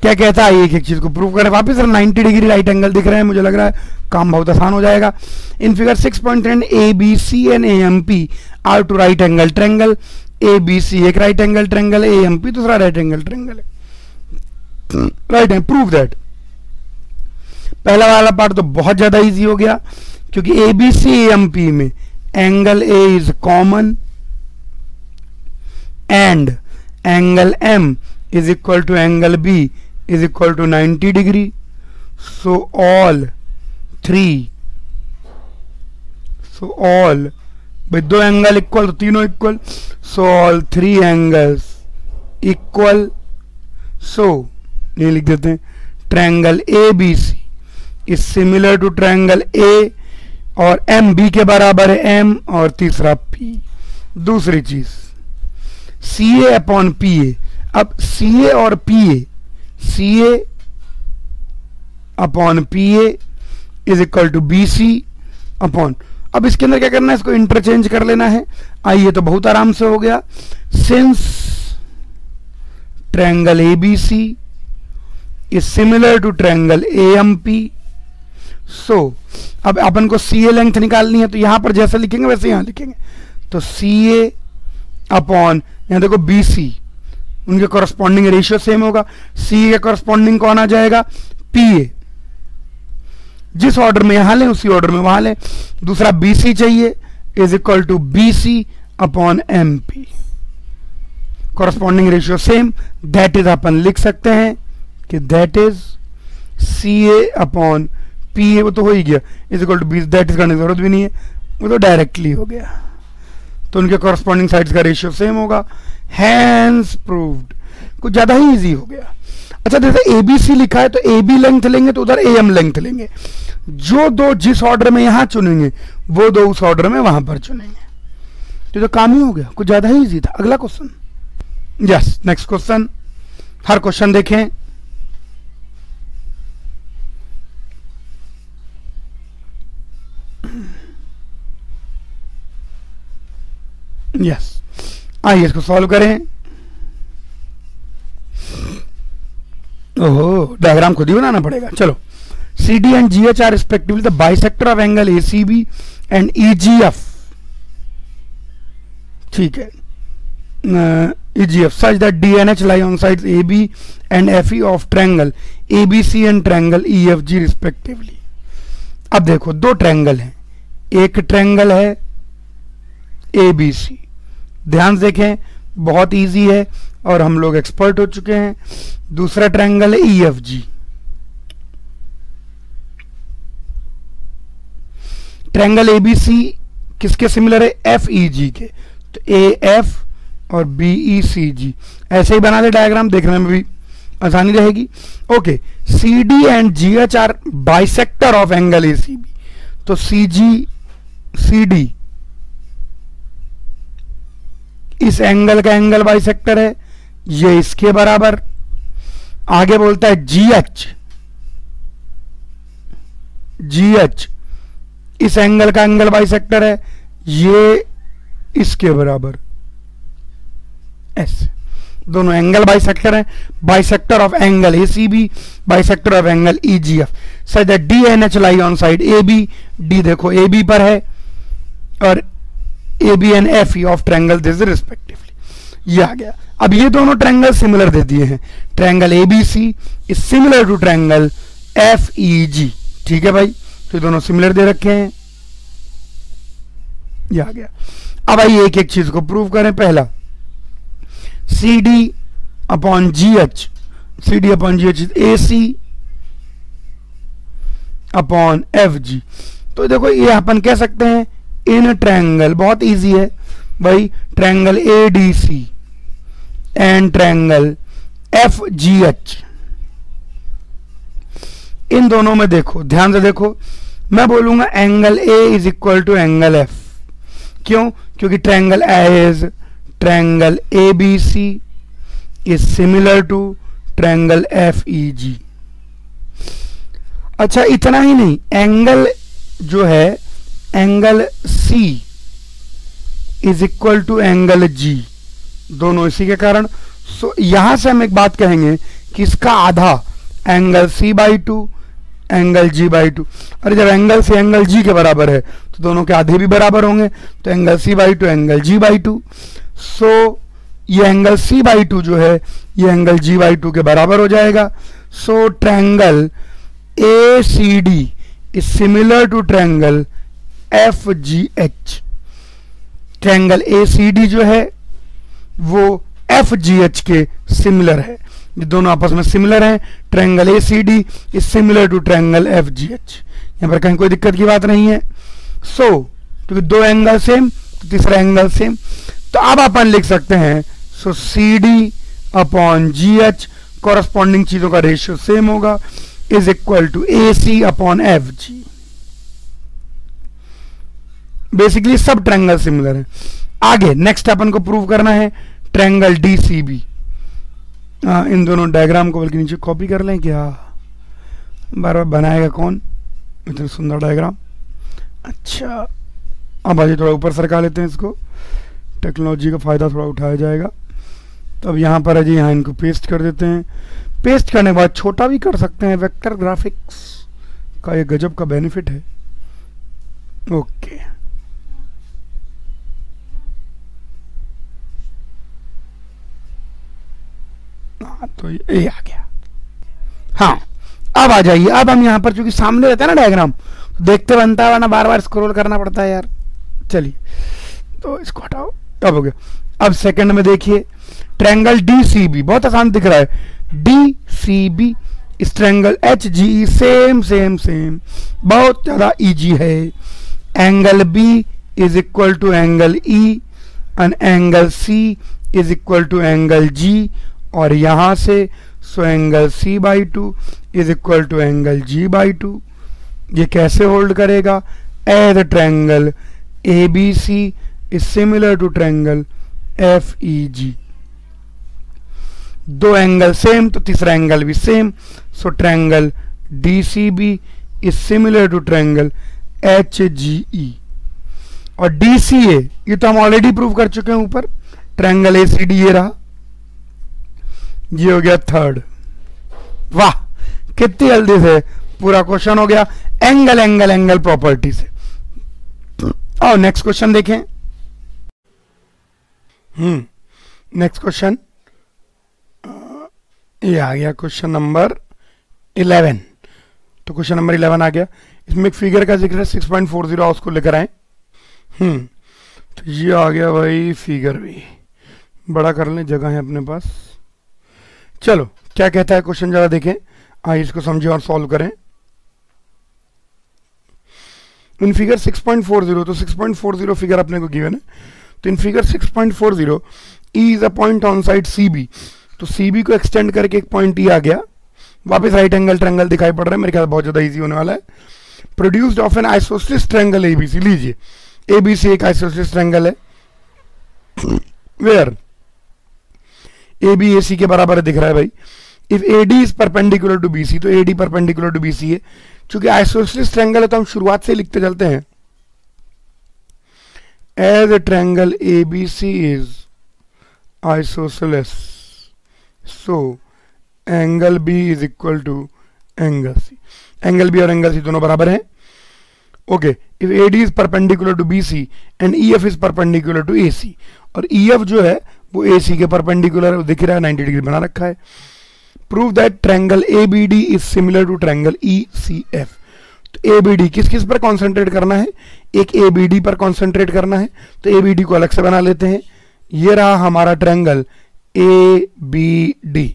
क्या कहता है, एक एक चीज को प्रूव करें वापस। 90 डिग्री राइट एंगल दिख रहे हैं, मुझे लग रहा है काम बहुत आसान हो जाएगा। In figure 6.10 ABC and AMP are two right angle triangle. ABC एक राइट एंगल ट्रायंगल, AMP दूसरा राइट एंगल ट्रायंगल है, राइट है। Prove that. पहला वाला पार्ट तो बहुत ज्यादा इजी हो गया, क्योंकि ABC AMP में angle A is common and angle M is equal to angle B is equal to 90 degree. So all with दो एंगल इक्वल तो तीनों equal, so all three angles equal. So ये लिख देते हैं, triangle ABC is similar to triangle A और M B के बराबर है M और तीसरा P। दूसरी चीज CA अपॉन PA, अब CA और PA, CA upon PA is equal to BC upon, अब इसके अंदर क्या करना है, इसको इंटरचेंज कर लेना है। आइए तो बहुत आराम से हो गया। Since triangle ABC is similar to triangle AMP, so अब अपन को CA लेंथ निकालनी है, तो यहां पर जैसे लिखेंगे वैसे यहां लिखेंगे। तो CA अपॉन यहां देखो BC, उनके कॉरस्पॉन्डिंग रेशियो सेम होगा। सी के कॉरस्पॉन्डिंग कौन आ जाएगा, PA। जिस ऑर्डर में यहां लें उसी ऑर्डर में वहां लें। दूसरा BC चाहिए, is equal to BC upon MP, corresponding ratio same. That is अपन लिख सकते हैं कि that is CA upon PA, वो तो हो ही गया, is equal to BC। That is करने की जरूरत भी नहीं है, वो तो डायरेक्टली हो गया। तो उनके कॉरस्पॉन्डिंग साइड्स का रेशियो सेम होगा। Hence proved. कुछ ज्यादा ही इजी हो गया। अच्छा, जैसे ABC लिखा है तो AB लेंथ लेंगे तो उधर AM लेंथ लेंगे। जो दो जिस ऑर्डर में यहां चुनेंगे वो दो उस ऑर्डर में वहां पर चुनेंगे। तो काम ही हो गया, कुछ ज्यादा ही इजी था। अगला क्वेश्चन, यस नेक्स्ट क्वेश्चन। हर क्वेश्चन देखें। यस, आइए इसको सॉल्व करें। ओहो, डायग्राम खुद ही बनाना पड़ेगा। चलो, CD and GH are respectively the bisector of angle ACB and EGF। ठीक है, EGF such that DNH lie on sides AB and FE of triangle ABC and triangle EFG respectively. अब देखो, दो ट्रायंगल हैं, एक ट्रायंगल है ABC। ध्यान से देखें, बहुत इजी है और हम लोग एक्सपर्ट हो चुके हैं। दूसरा ट्रायंगल है EFG। ट्रायंगल ABC किसके सिमिलर है, FEG के। तो AF और BECG ऐसे ही बना ले डायग्राम, देखने में भी आसानी रहेगी। Okay, CD and GH are bisector of angle ACB। तो CD इस एंगल का एंगल बाइसेक्टर है, ये इसके बराबर। आगे बोलता है GH इस एंगल का एंगल बाइसेक्टर है, ये इसके बराबर S। दोनों एंगल बाइसेक्टर हैं, bisector of angle ACB, bisector of angle EGF। Such that DNH lie on side AB। D देखो AB पर है और AB and FE of triangle this respectively. ये आ गया। अब ये दोनों ट्रायंगल सिमिलर दे दिए हैं। Triangle ABC is similar to triangle FEG। ठीक है भाई, तो दोनों सिमिलर दे रखे हैं, ये आ गया। अब आइए एक एक चीज को प्रूव करें। पहला, CD upon GH is AC upon FG। तो देखो, ये अपन कह सकते हैं इन ट्रायंगल, बहुत इजी है भाई, triangle ADC and triangle FGH, इन दोनों में देखो, ध्यान से देखो, मैं बोलूंगा angle A is equal to angle F। क्यों? क्योंकि triangle as triangle ABC is similar to triangle FEG। अच्छा, इतना ही नहीं, एंगल जो है angle C is equal to angle G, दोनों इसी के कारण। सो यहां से हम एक बात कहेंगे किसका आधा, एंगल C/2 एंगल G/2। अरे जब एंगल से एंगल G के बराबर है तो दोनों के आधे भी बराबर होंगे, तो एंगल C/2 एंगल G/2। सो ये एंगल C/2 जो है ये एंगल G/2 के बराबर हो जाएगा। So triangle ACD is similar to triangle FGH। Triangle ACD जो है वो FGH के सिमिलर है, ये दोनों आपस में सिमिलर हैं। Triangle ACD is similar to triangle FGH। यहां पर कहीं कोई दिक्कत की बात नहीं है। सो क्योंकि दो एंगल सेम तो तीसरा एंगल सेम, तो अब अपन लिख सकते हैं so CD upon GH corresponding चीजों का रेशियो सेम होगा, is equal to AC upon FG। Basically सब ट्रायंगल सिमिलर है। आगे नेक्स्ट अपन को प्रूव करना है ट्रायंगल DCB। इन दोनों डायग्राम को बल्कि नीचे कॉपी कर लें क्या, बार बार बनाएगा कौन इतने सुंदर डायग्राम। अच्छा अब आज थोड़ा ऊपर सरका लेते हैं इसको, टेक्नोलॉजी का फायदा थोड़ा उठाया जाएगा। तो अब यहाँ पर है जी, यहाँ इनको पेस्ट कर देते हैं। पेस्ट करने के बाद छोटा भी कर सकते हैं, वेक्टर ग्राफिक्स का ये गजब का बेनिफिट है। ओके तो ये आ गया। हाँ अब आ जाइए, अब हम यहाँ पर चूंकि सामने रहता है ना डायग्राम, तो देखते बनता है वरना बार बार स्क्रॉल करना पड़ता है यार। चलिए तो इसको हटाओ, अब हो गया। अब सेकंड में देखिए ट्रायंगल DCB, बहुत आसान दिख रहा है। DCB इस triangle HGE same same same, बहुत ज्यादा इजी है। Angle B is equal to angle E and angle C is equal to angle G, और यहां से so angle C/2 is equal to angle G/2। ये कैसे होल्ड करेगा, as triangle ABC is similar to triangle FEG। दो एंगल सेम तो तीसरा एंगल भी same, so triangle DCB is similar to triangle HGE। और DCA ये तो हम ऑलरेडी प्रूव कर चुके हैं ऊपर, ट्रायंगल ACD ये रहा, ये हो गया थर्ड। वाह कितनी जल्दी से पूरा क्वेश्चन हो गया एंगल एंगल एंगल प्रॉपर्टी से। और नेक्स्ट क्वेश्चन देखें। नेक्स्ट क्वेश्चन ये आ गया क्वेश्चन नंबर 11। तो क्वेश्चन नंबर 11 आ गया, इसमें एक फिगर का जिक्र है 6.40, उसको लेकर आए। तो ये आ गया भाई, फिगर भी बड़ा कर लें, जगह है अपने पास। चलो क्या कहता है क्वेश्चन जरा देखें, आइए इसको समझें और सॉल्व करें। इन फिगर 6.40, तो 6.40 फिगर अपने को गिवन है। तो in figure 6.40 E is a point on side CB, तो CB को एक्सटेंड करके एक पॉइंट E आ गया। वापस राइट एंगल ट्रायंगल दिखाई पड़ रहा है, मेरे ख्याल बहुत ज्यादा इजी होने वाला है। Produced of an isosceles triangle ABC। लीजिए ABC एक आइसोसेलेस ट्रायंगल है, वेयर AB AC के बराबर दिख रहा है भाई। If AD is perpendicular to BC, तो AD परपेंडिकुलर टू BC है। चूंकि आइसोसेलेस ट्रायंगल है तो हम शुरुआत से लिखते चलते हैं, as a triangle ABC is isosceles, so angle B is equal to angle C। Angle B और एंगल C दोनों बराबर हैं। Okay, if AD is perpendicular to BC and EF is perpendicular to AC, और EF जो है वो AC के परपेंडिकुलर दिख रहा है, 90 डिग्री बना रखा है। Prove that triangle ABD is similar to triangle ECF। तो ABD किस किस पर कॉन्सेंट्रेट करना है, एक ABD पर कॉन्सेंट्रेट करना है, तो ABD को अलग से बना लेते हैं। ये रहा हमारा ट्रायंगल ABD।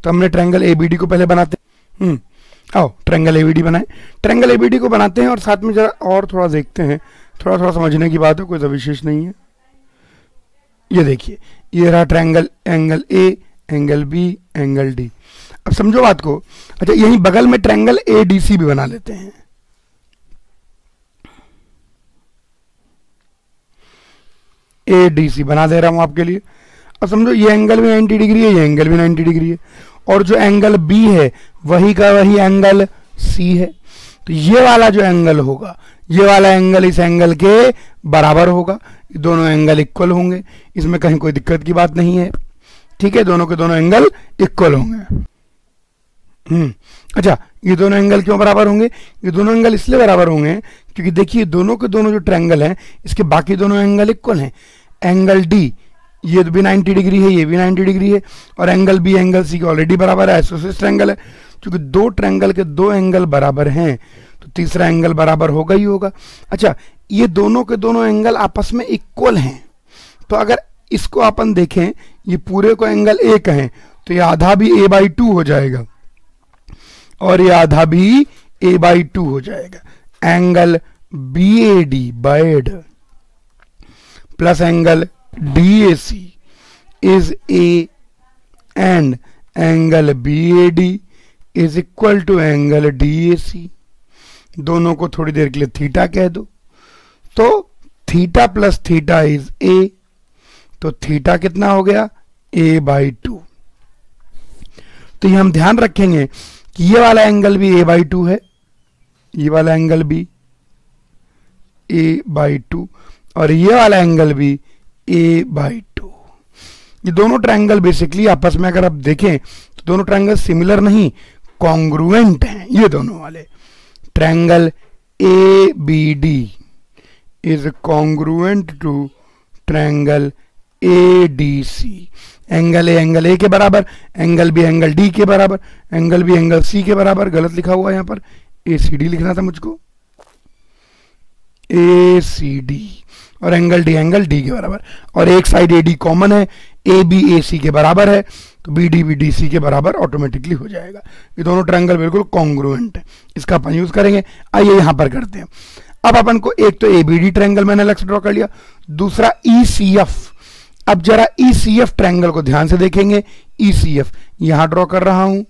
तो हमने ट्रायंगल ABD को पहले बनाते हैं। आओ ट्रायंगल ABD बनाए। ट्रायंगल ABD को बनाते हैं और साथ में जरा और थोड़ा देखते हैं, थोड़ा थोड़ा समझने की बात है, कोई विशेष नहीं है। ये देखिए, ये रहा triangle, angle A, angle B, angle D। अब समझो बात को। अच्छा, यहीं बगल में ट्रायंगल ADC भी बना लेते हैं। ADC बना दे रहा हूं आपके लिए। अब समझो ये एंगल भी 90 डिग्री है, ये एंगल भी 90 डिग्री है, और जो एंगल B है वही का वही एंगल C है। तो ये वाला जो एंगल होगा, ये वाला एंगल इस एंगल के बराबर होगा, दोनों एंगल इक्वल होंगे, इसमें कहीं कोई दिक्कत की बात नहीं है। ठीक है, दोनों के दोनों एंगल इक्वल होंगे। अच्छा, ये दोनों एंगल क्यों बराबर होंगे? ये दोनों एंगल इसलिए बराबर होंगे क्योंकि देखिए दोनों के दोनों जो ट्रायंगल हैं इसके बाकी दोनों एंगल इक्वल हैं। एंगल डी ये भी 90 डिग्री है, ये भी 90 डिग्री है, और एंगल बी एंगल सी के ऑलरेडी बराबर है, आइसोसेलेस ट्रायंगल है। क्योंकि दो ट्रायंगल के दो एंगल बराबर हैं तो तीसरा एंगल बराबर होगा ही होगा। अच्छा, ये दोनों के दोनों एंगल आपस में इक्वल हैं, तो अगर इसको अपन देखें, ये पूरे को एंगल ए कहें तो ये आधा भी a/2 हो जाएगा और ये आधा भी a/2 हो जाएगा। एंगल BAD बायड plus angle DAC is A and angle BAD is equal to angle DAC। दोनों को थोड़ी देर के लिए थीटा कह दो, तो theta plus theta is A, तो थीटा कितना हो गया? a/2। तो ये हम ध्यान रखेंगे कि ये वाला एंगल भी a/2 है, ये वाला एंगल भी a/2 और ये वाला एंगल भी a/2। ये दोनों ट्रायंगल बेसिकली आपस में अगर आप देखें तो दोनों ट्रायंगल सिमिलर नहीं, कॉन्ग्रुएंट हैं। ये दोनों वाले triangle ABD is congruent to triangle ADC। Angle A के बराबर, एंगल बी एंगल डी के बराबर, एंगल बी एंगल सी के बराबर। गलत लिखा हुआ है यहाँ पर, ACD लिखना था मुझको, ACD, और एंगल डी के बराबर, और एक साइड AD कॉमन है, AB AC के बराबर है, तो BD भी DC के बराबर ऑटोमेटिकली हो जाएगा। ये दोनों ट्रायंगल बिल्कुल कॉन्ग्रुएंट है, इसका अपन यूज करेंगे। आइए यहां पर करते हैं। अब अपन को एक तो ABD ट्रायंगल मैंने अलग से ड्रॉ कर लिया, दूसरा ECF। अब जरा ECF ट्रायंगल को ध्यान से देखेंगे। ECF यहां ड्रॉ कर रहा हूं,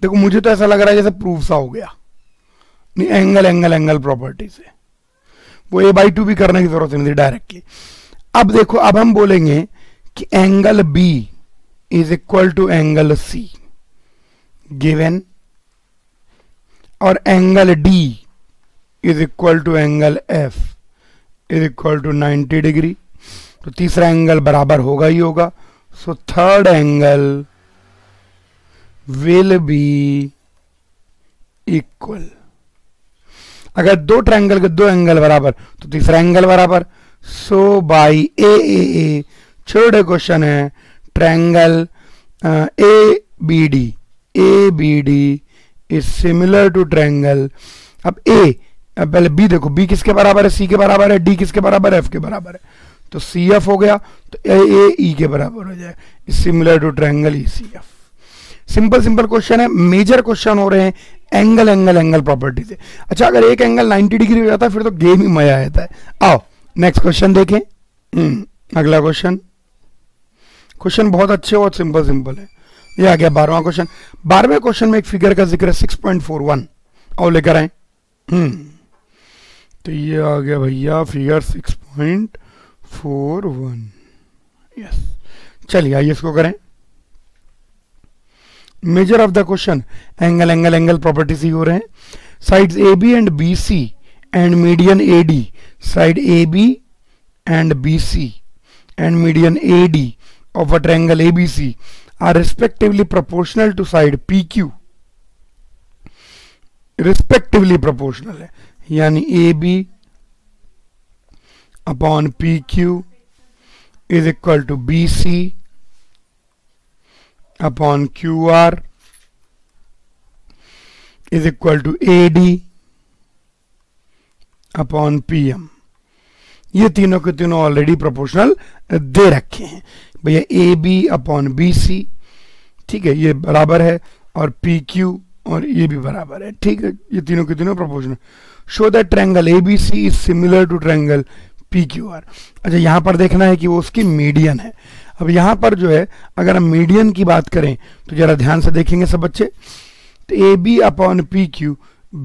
देखो मुझे तो ऐसा लग रहा है जैसे प्रूफ सा हो गया। नहीं, एंगल प्रॉपर्टी से वो a/2 भी करने की जरूरत नहीं थी डायरेक्टली। अब देखो, अब हम बोलेंगे कि angle B is equal to angle C given, और angle D is equal to angle F is equal to 90 degree. तो तीसरा एंगल बराबर होगा ही होगा। सो third angle will be equal. अगर दो ट्रायंगल के दो एंगल बराबर तो तीसरा एंगल बराबर। सो बाई ए छोटे क्वेश्चन है, triangle ABD is similar to triangle. अब पहले B देखो, B किसके बराबर है? C के बराबर है। D किसके बराबर है? F के बराबर है। तो CF हो गया, तो AE के बराबर हो जाए, similar to triangle ECF। Simple question है, मेजर क्वेश्चन हो रहे हैं एंगल प्रॉपर्टी से। अच्छा, अगर एक एंगल 90 डिग्री हो जाता है फिर तो गेम ही मजा आ जाता है। आओ नेक्स्ट क्वेश्चन देखें। अगला क्वेश्चन बहुत अच्छे और सिंपल है। ये आ गया 12वां क्वेश्चन। 12वें क्वेश्चन में एक फिगर का जिक्र है 6.41, और लेकर आए। तो ये आ गया भैया फिगर 6.41। यस, चलिए आइए इसको करें। Major of the question, angle properties ही हो रहे हैं। Sides AB and BC and median AD, side AB and BC and median AD of a triangle ABC are respectively proportional to side PQ। respectively proportional है, यानी AB upon PQ is equal to BC upon QR is equal to AD upon PM। ये तीनों के तीनों ऑलरेडी प्रोपोर्शनल दे रखे हैं भैया। AB अपॉन BC, ठीक है, ये बराबर है, और PQ और ये भी बराबर है, ठीक है, ये तीनों के तीनों proportional. Show that triangle ABC is similar to triangle PQR। अच्छा, यहां पर देखना है कि वो उसकी मीडियन है। अब यहां पर जो है, अगर हम मीडियन की बात करें तो जरा ध्यान से देखेंगे सब बच्चे। तो AB upon PQ,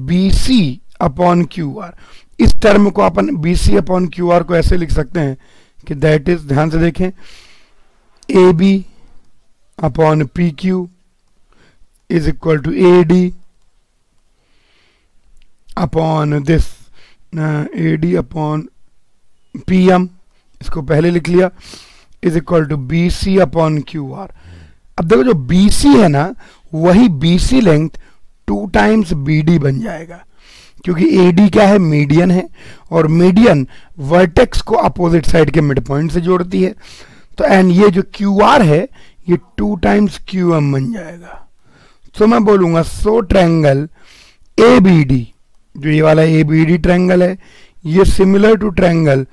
BC upon QR, इस टर्म को अपन BC अपॉन QR को ऐसे लिख सकते हैं कि दैट इज, ध्यान से देखें, AB upon PQ is equal to AD upon this, AD upon PM, इसको पहले लिख लिया, is equal to B C upon Q R. अब देखो जो बी सी है ना, वही B C length 2 times B D बन जाएगा, क्योंकि ए डी क्या है, मीडियन है, और मीडियन वर्टेक्स को अपोजिट साइड के मिड पॉइंट से जोड़ती है। तो एंड ये जो क्यू आर है ये 2 टाइम्स क्यू एम बन जाएगा। तो मैं बोलूंगा so triangle A B D, जो ये वाला ए बी डी ट्रायंगल है, ये similar to triangle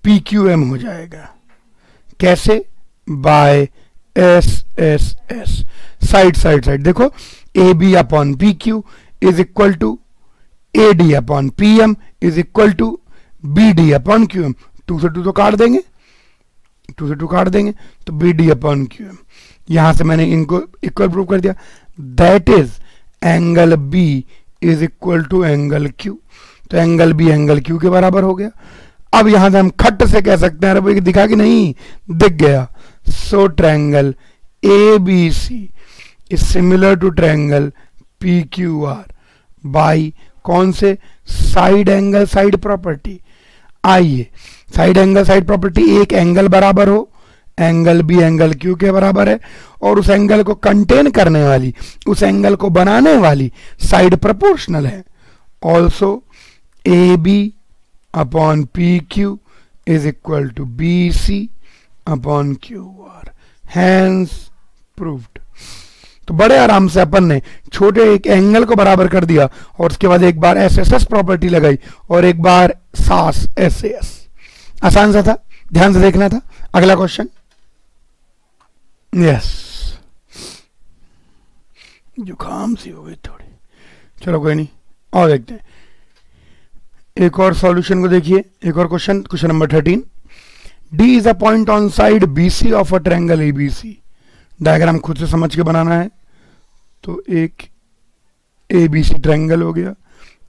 P Q M हो जाएगा। कैसे? By S S S, side side side. देखो A B upon P Q is equal to A D upon P M is equal to B D upon Q M. 2 से 2 तो काट देंगे, 2 से 2 काट देंगे, तो B D upon Q M. यहां से मैंने इनको इक्वल प्रूव कर दिया। That is angle B is equal to angle Q. तो एंगल बी एंगल क्यू के बराबर हो गया। अब यहां से हम खट से कह सकते हैं, अरे दिखा कि नहीं, दिख गया। So triangle A B C is similar to triangle P Q R by कौन से? Side angle side property. आइए, साइड एंगल साइड प्रॉपर्टी, एक एंगल बराबर हो, एंगल बी एंगल क्यू के बराबर है, और उस एंगल को कंटेन करने वाली, उस एंगल को बनाने वाली साइड प्रोपोर्शनल है। Also A B upon P Q is equal to B C upon Q R. Hence proved. तो बड़े आराम से अपन ने छोटे एक एंगल को बराबर कर दिया, और उसके बाद एक बार एस एस एस प्रॉपर्टी लगाई, और एक बार सास एस एस। आसान सा था, ध्यान से देखना था। अगला क्वेश्चन। यस, जुकाम सी हो गई थोड़ी, चलो कोई नहीं, और देखते हैं एक और सॉल्यूशन को। देखिए एक और question, question number 13। D is a point on side B C of a triangle A B C. Diagram खुद से समझ के बनाना है। तो एक ए बी सी ट्रायंगल हो गया,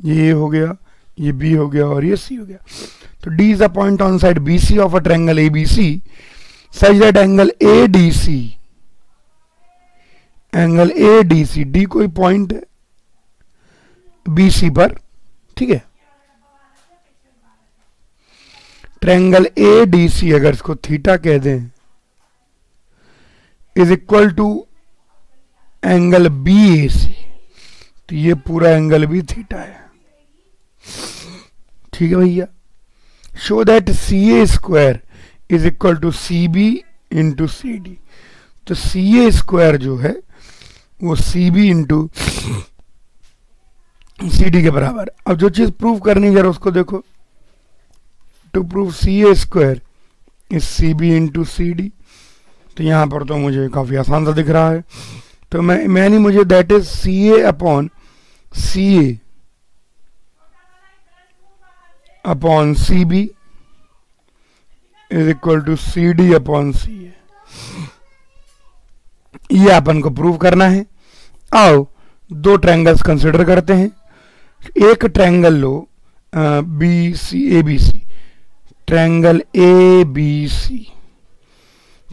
ये हो गया, ये बी हो गया, और ये सी हो गया। तो D is a point on side B C of a triangle A B C such that angle A D C, angle A D C, D कोई पॉइंट है बी सी पर, ठीक है। ट्रायंगल ए डी सी अगर इसको थीटा कह दें is equal to angle B A C, तो ये पूरा एंगल भी थीटा है, ठीक है भैया। Show that C A square is equal to C B into C D. तो सी ए स्क्वायर जो है वो C B into C D के बराबर। अब जो चीज प्रूव करनी जरा उसको देखो। To prove C A square is C B into C D. तो यहां पर तो मुझे काफी आसान सा दिख रहा है। तो मैंने मुझे that is C A upon C A upon C B is equal to C D upon C A. ये अपन को प्रूव करना है। आओ दो ट्रायंगल्स कंसिडर करते हैं। एक ट्रायंगल लो B C A B C, triangle A B C,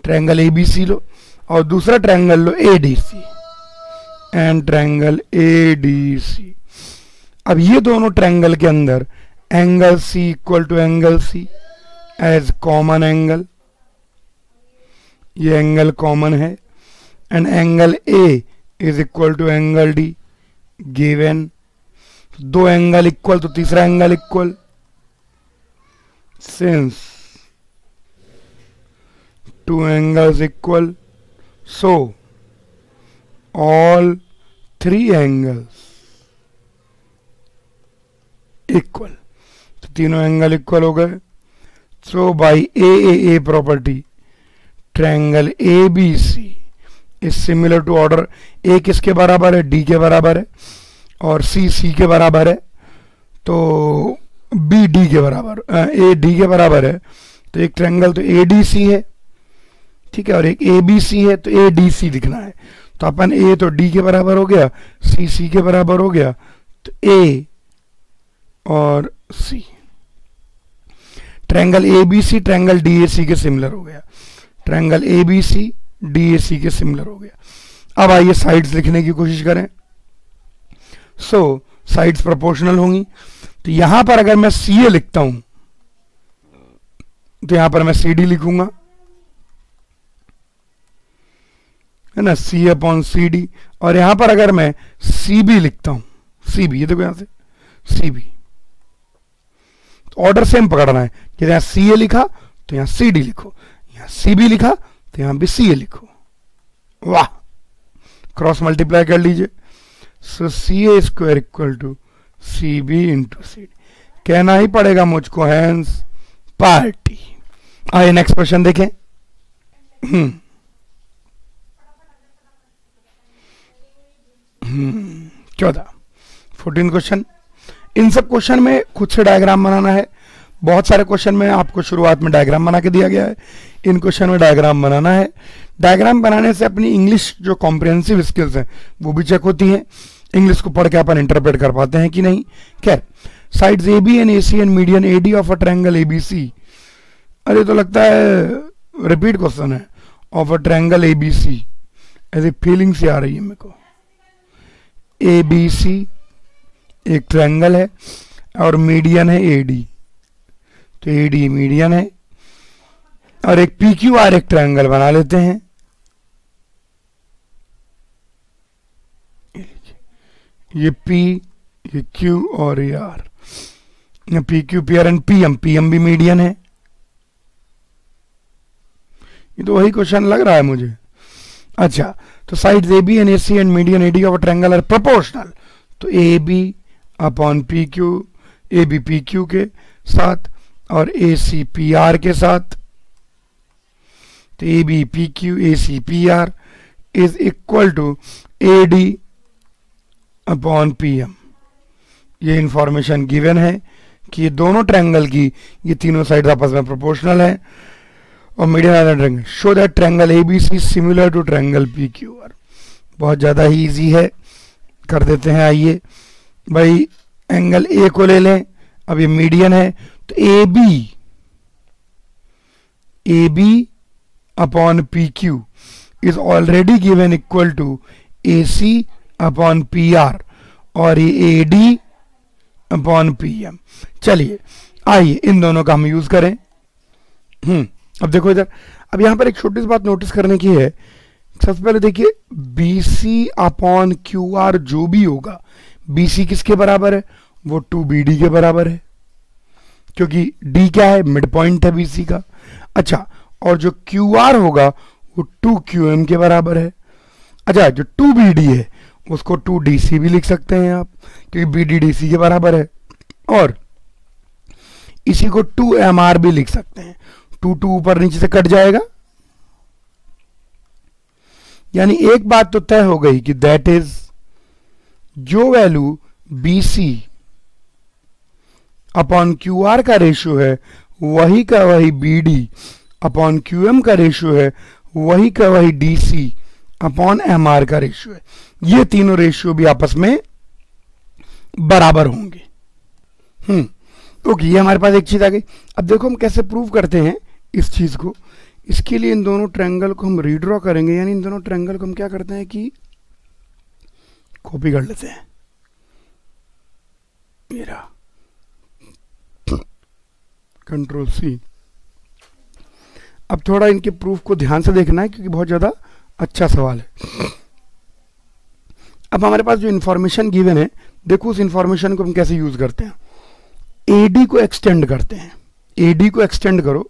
triangle A B C लो, और दूसरा ट्रायंगल लो A D C and triangle A D C. अब ये दोनों ट्रायंगल के अंदर angle C equal to angle C as common angle, ये एंगल कॉमन है, and angle A is equal to angle D given. दो एंगल इक्वल तो तीसरा angle equal. Since two angles equal, so all three angles equal। तो तीनों एंगल इक्वल हो गए। So by a property triangle A B C is similar to order. A किसके बराबर है? डी के बराबर है, और सी सी के बराबर है, तो बी डी के बराबर, ए डी के बराबर है। तो एक ट्रायंगल तो ए डी सी है, ठीक है, और एक ए बी सी है, तो ए डी सी लिखना है। तो अपन ए तो डी के बराबर हो गया, सी सी के बराबर हो गया, तो ए और C. Triangle A B C triangle D A C के सिमिलर हो गया, triangle A B C D A C के सिमिलर हो गया। अब आइए साइड्स लिखने की कोशिश करें। सो साइड्स प्रोपोर्शनल होंगी। तो यहां पर अगर मैं सी ए लिखता हूं तो यहां पर मैं सी डी लिखूंगा, है ना, सी अपॉन सी डी। और यहां पर अगर मैं सी बी लिखता हूं, सी बी, ये देखो यहां से सी बी, तो ऑर्डर सेम पकड़ना है। जैसे यहां सी ए लिखा तो यहां सी डी लिखो, यहां सी बी लिखा तो यहां भी सी ए लिखो। वाह, क्रॉस मल्टीप्लाई कर लीजिए। So C A square equal to C B into C D, कहना ही पड़ेगा मुझको, हैंस पार्टी। आइए नेक्स्ट क्वेश्चन देखें। 14 क्वेश्चन। इन सब क्वेश्चन में खुद से डायग्राम बनाना है। बहुत सारे क्वेश्चन में आपको शुरुआत में डायग्राम बना के दिया गया है, इन क्वेश्चन में डायग्राम बनाना है। डायग्राम बनाने से अपनी इंग्लिश जो कॉम्प्रिहेंसिव स्किल्स हैं वो भी चेक होती हैं, इंग्लिश को पढ़ के अपन इंटरप्रेट कर पाते हैं कि नहीं। खैर, sides A B and A C and median A D of a triangle A B C. अरे तो लगता है रिपीट क्वेश्चन है। Of a triangle A B C, ऐसी फीलिंग सी आ रही है मेरे को। ए बी सी एक ट्रायंगल है और मीडियन है ए डी, तो ए डी मीडियन है। और एक पी क्यू आर एक ट्रायंगल बना लेते हैं। ये पी, ये क्यू और ये R, P Q P R and P M, P M भी मीडियन है। ये तो वही क्वेश्चन लग रहा है मुझे। अच्छा, तो sides A B and A C and median A D of triangle are proportional. तो A B upon P Q, A B P Q के साथ और ए सी पी आर के साथ। तो A B P Q A C P R is equal to A D upon P M. ये इंफॉर्मेशन गिवन है कि ये दोनों ट्रायंगल की ये तीनों साइड आपस में प्रोपोर्शनल है। और median triangle show that triangle A B C similar to triangle P Q R. बहुत ज़्यादा ही इजी है, कर देते हैं। आइए भाई, एंगल ए को ले लें, अब ये मीडियन है, तो A B upon P Q is already given equal to A C upon P R और ये A D upon P M. चलिए आइए इन दोनों का हम यूज करें। अब देखो इधर, अब यहां पर एक छोटी सी बात नोटिस करने की है। सबसे पहले देखिए, B C upon Q R जो भी होगा, बी सी किसके बराबर है, वो 2BD के बराबर है, क्योंकि D क्या है, मिड पॉइंट है BC का। अच्छा, और जो QR होगा वो 2QM के बराबर है। अच्छा, जो 2BD है उसको 2DC भी लिख सकते हैं आप, क्योंकि BD DC के बराबर है। और इसी को 2MR भी लिख सकते हैं, 2 ऊपर नीचे से कट जाएगा। यानी एक बात तो तय हो गई कि दैट इज जो वैल्यू BC अपॉन QR का रेशियो है वही का वही BD अपॉन QM का रेशियो है, वही का वही DC अपॉन MR का रेशियो है। ये तीनों रेशियो भी आपस में बराबर होंगे। ओके, ये हमारे पास एक चीज आ गई। अब देखो हम कैसे प्रूव करते हैं इस चीज को। इसके लिए इन दोनों ट्रायंगल को हम रीड्रॉ करेंगे, यानी इन दोनों ट्रायंगल को हम क्या करते हैं कि कॉपी कर लेते हैं। मेरा Ctrl+C। अब थोड़ा इनके प्रूफ को ध्यान से देखना है, क्योंकि बहुत ज्यादा अच्छा सवाल है। अब हमारे पास जो इंफॉर्मेशन गिवन है, देखो उस इंफॉर्मेशन को हम कैसे यूज करते हैं। AD को एक्सटेंड करते हैं, AD को एक्सटेंड करो,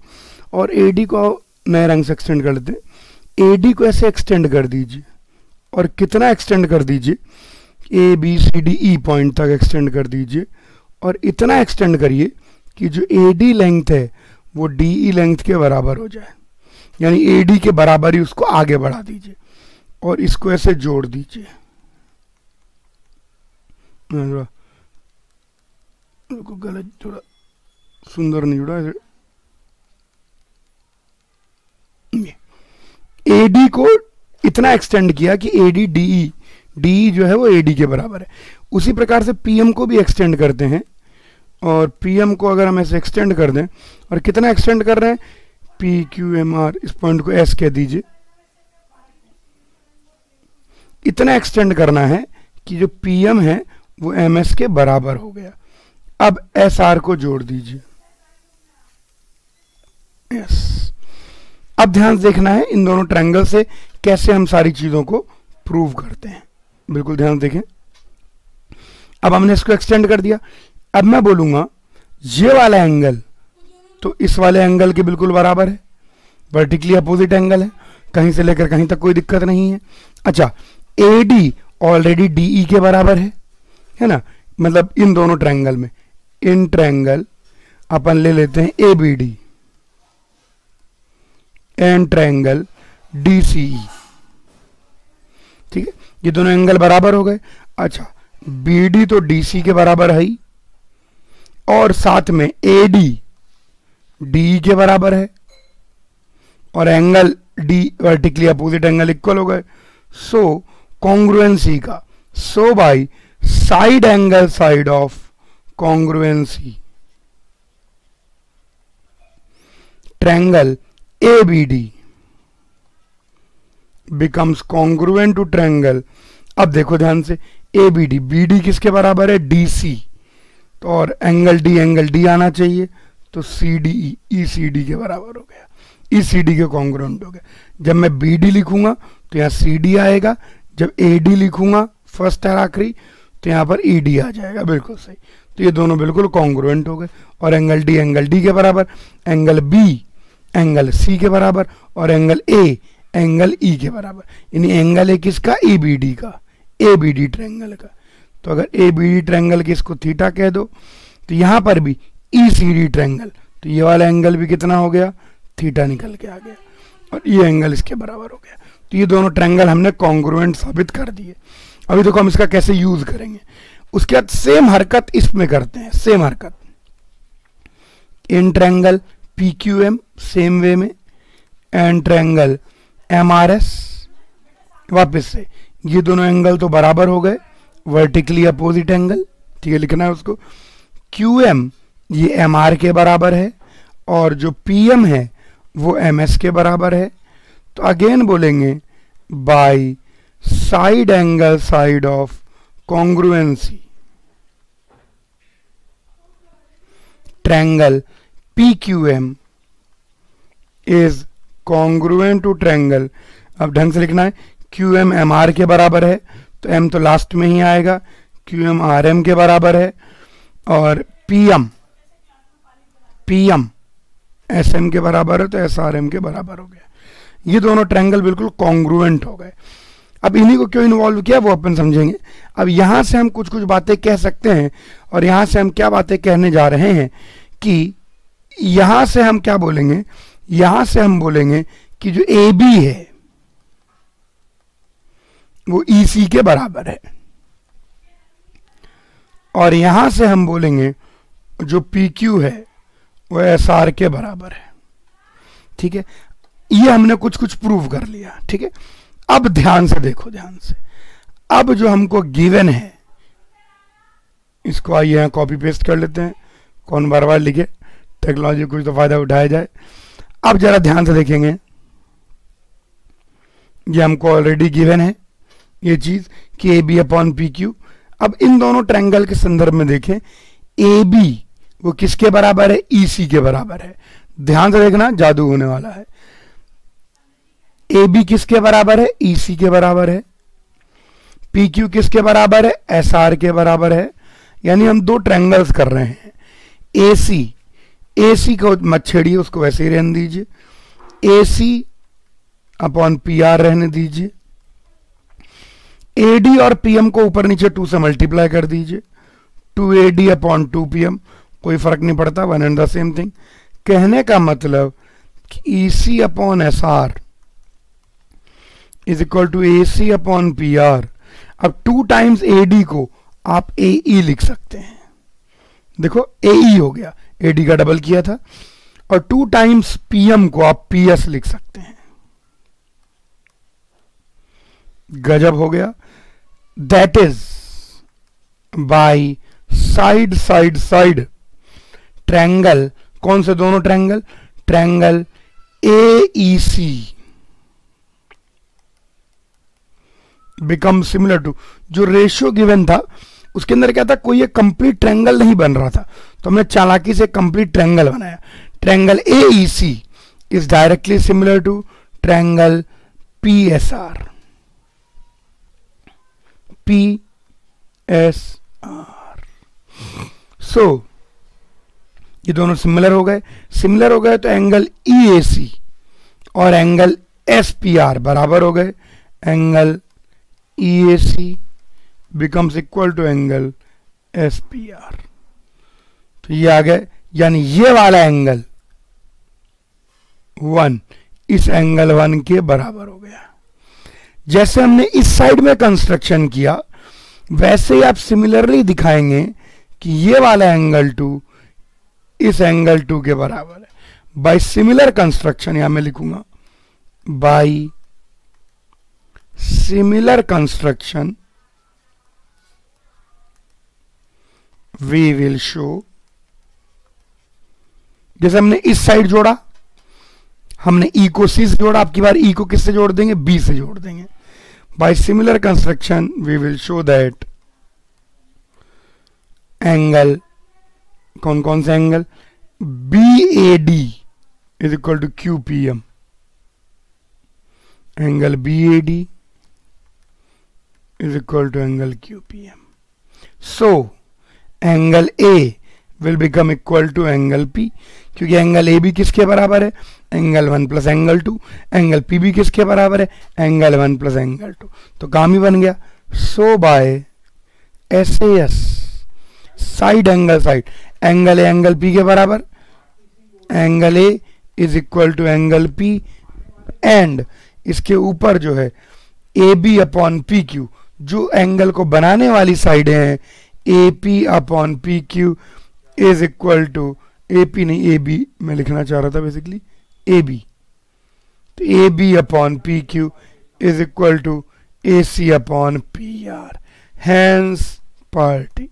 और AD को नए रंग से एक्सटेंड कर लेते हैं। AD को ऐसे एक्सटेंड कर दीजिए, और कितना एक्सटेंड कर दीजिए, ABCDE पॉइंट तक एक्सटेंड कर दीजिए, और इतना एक्सटेंड करिए कि जो AD लेंथ है वो DE लेंथ के बराबर हो जाए, यानी AD के बराबर ही उसको आगे बढ़ा दीजिए, और इसको ऐसे जोड़ दीजिए। गलत, थोड़ा सुंदर नहीं जुड़ा। AD को इतना एक्सटेंड किया कि AD DE जो है वो AD के बराबर है। उसी प्रकार से PM को भी एक्सटेंड करते हैं, और PM को अगर हम ऐसे एक्सटेंड कर दें, और कितना एक्सटेंड कर रहे हैं, PQMR, इस पॉइंट को S कह दीजिए। इतना एक्सटेंड करना है कि जो PM है वो MS के बराबर हो गया। अब SR को जोड़ दीजिए, yes। अब ध्यान से देखना है इन दोनों ट्रायंगल से कैसे हम सारी चीजों को प्रूव करते हैं। बिल्कुल ध्यान से देखें। अब हमने इसको एक्सटेंड कर दिया। अब मैं बोलूंगा ये वाला एंगल तो इस वाले एंगल के बिल्कुल बराबर है, वर्टिकली अपोजिट एंगल है, कहीं से लेकर कहीं तक कोई दिक्कत नहीं है। अच्छा, AD ऑलरेडी DE के बराबर है ना, मतलब इन दोनों ट्रायंगल में, इन ट्रायंगल अपन ले लेते हैं ABD एंड ट्रायंगल DCE। ठीक है, ये दोनों एंगल बराबर हो गए। अच्छा, BD तो DC के बराबर है ही, और साथ में AD DE के बराबर है, और angle D vertically opposite angle equal हो गए। सो कॉन्ग्रुएंसी का, so by side angle side of congruency triangle ABD becomes congruent to triangle। अब देखो ध्यान से, ABD, BD किसके बराबर है? DC, तो और एंगल D आना चाहिए, तो CDE ECD के बराबर हो गया, ECD के कॉन्ग्रुएंट हो गया। जब मैं BD लिखूंगा तो यहाँ CD आएगा, जब AD लिखूंगा फर्स्ट और आखिरी तो यहाँ पर ED आ जाएगा। बिल्कुल सही, तो ये दोनों बिल्कुल कॉन्ग्रुएंट हो गए। और एंगल D के बराबर, एंगल B एंगल C के बराबर, और एंगल A एंगल E के बराबर। यानी एंगल है किसका? ABD का, ABD ट्रायंगल का। तो अगर ABD ट्रायंगल के इसको थीटा कह दो, तो यहाँ पर भी ECD ट्रायंगल, तो ये वाला एंगल भी कितना हो गया? थीटा निकल के आ गया, और ये एंगल इसके बराबर हो गया। तो ये दोनों ट्रायंगल हमने कॉन्ग्रुएंट साबित कर दिए। अभी देखो हम इसका कैसे यूज करेंगे। उसके बाद सेम हरकत इसमें करते हैं, सेम हरकत in triangle PQM same way में, एंड ट्रायंगल MRS। वापस से ये दोनों एंगल तो बराबर हो गए, वर्टिकली अपोजिट एंगल। ठीक है, लिखना है उसको। QM ये MR के बराबर है, और जो PM है वो MS के बराबर है। तो अगेन बोलेंगे by side angle side of congruency triangle PQM is congruent to triangle. अब ढंग से लिखना है, QM MR के बराबर है, तो M तो लास्ट में ही आएगा, QM RM के बराबर है, और PM SM के बराबर है, तो SRM के बराबर हो गया। ये दोनों ट्रायंगल बिल्कुल कॉन्ग्रुएंट हो गए। अब इन्हीं को क्यों इन्वॉल्व किया वो अपन समझेंगे। अब यहां से हम कुछ कुछ बातें कह सकते हैं, और यहां से हम क्या बातें कहने जा रहे हैं कि यहां से हम क्या बोलेंगे, यहां से हम बोलेंगे कि जो AB है वो EC के बराबर है, और यहां से हम बोलेंगे जो PQ है वो SR के बराबर है। ठीक है, ये हमने कुछ कुछ प्रूव कर लिया। ठीक है, अब ध्यान से देखो, ध्यान से। अब जो हमको गिवन है, इसको आइए यहां कॉपी पेस्ट कर लेते हैं, कौन बार बार लिखे, टेक्नोलॉजी कुछ तो फायदा उठाया जाए। अब जरा ध्यान से देखेंगे, ये हमको ऑलरेडी गिवन है ये चीज कि AB अपॉन PQ। अब इन दोनों ट्रायंगल के संदर्भ में देखें, AB वो किसके बराबर है? EC के बराबर है। ध्यान से देखना, जादू होने वाला है। AB किसके बराबर है? EC के बराबर है। PQ किसके बराबर है? SR के बराबर है। यानी हम दो ट्रायंगल्स कर रहे हैं। AC को मत छेड़िए, उसको वैसे ही रहने दीजिए, AC अपॉन PR रहने दीजिए। AD और PM को ऊपर नीचे 2 से मल्टीप्लाई कर दीजिए, 2AD अपॉन 2PM, कोई फर्क नहीं पड़ता, one and the same thing. कहने का मतलब कि EC upon SR is equal to AC upon PR। अब 2 टाइम्स AD को आप AE लिख सकते हैं, देखो AE हो गया, AD का डबल किया था, और 2 टाइम्स PM को आप PS लिख सकते हैं। गजब हो गया। That is by side side side triangle, कौन से दोनों triangle? Triangle AEC become similar to, जो रेशियो गिवन था उसके अंदर क्या था, कोई एक कंप्लीट ट्रायंगल नहीं बन रहा था, तो हमने चालाकी से कंप्लीट ट्रायंगल बनाया। Triangle AEC is directly similar to triangle PSR, so ये दोनों सिमिलर हो गए। सिमिलर हो गए तो एंगल EAC और एंगल SPR बराबर हो गए। Angle EAC becomes equal to angle SPR। तो ये आ गए, यानी ये वाला एंगल 1 इस एंगल 1 के बराबर हो गया। जैसे हमने इस साइड में कंस्ट्रक्शन किया वैसे ही आप सिमिलरली दिखाएंगे कि ये वाला एंगल 2 इस एंगल 2 के बराबर है। बाय सिमिलर कंस्ट्रक्शन यहां मैं लिखूंगा, by similar construction we will show. जैसे हमने इस साइड जोड़ा, हमने ई को सी से जोड़ा, आपकी बार ई को किससे जोड़ देंगे, बी से जोड़ देंगे। By similar construction we will show that angle, कौन कौन से angle, BAD is equal to QPM, angle BAD is equal to angle QPM। So angle A will become equal to angle P, क्योंकि एंगल AB किसके बराबर है, angle 1 plus angle 2। Angle PB किसके बराबर है, एंगल 1 प्लस एंगल 2। तो काम ही बन गया। So by SAS side angle side, angle A angle P के बराबर, angle A is equal to angle P and इसके ऊपर जो है AB अपॉन PQ, जो एंगल को बनाने वाली साइड है AP upon PQ is equal to, AP नहीं AB मैं लिखना चाह रहा था बेसिकली, AB। तो AB upon PQ is equal to AC upon PR, hence proved.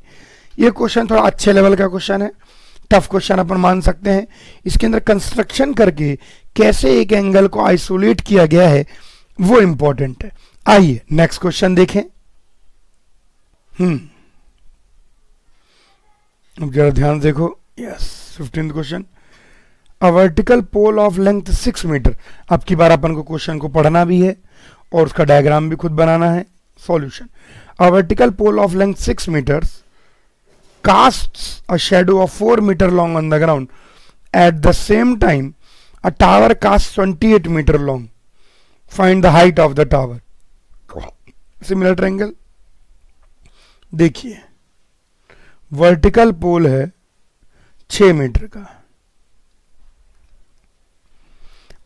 ये क्वेश्चन थोड़ा अच्छे लेवल का क्वेश्चन है, टफ क्वेश्चन अपन मान सकते हैं। इसके अंदर कंस्ट्रक्शन करके कैसे एक एंगल को आइसोलेट किया गया है वो इंपॉर्टेंट है। आइए नेक्स्ट क्वेश्चन देखें। अब जरा ध्यान देखो, yes 15th question, a vertical pole of length 6 meter. अब की बार अपन को क्वेश्चन को पढ़ना भी है और उसका डायग्राम भी खुद बनाना है। Solution, a vertical pole of length 6 meters casts a shadow of 4 meter long on the ground. At the same time, a tower casts 28 meter long. Find the height of the tower. Similar triangle. देखिए वर्टिकल पोल है 6 मीटर का,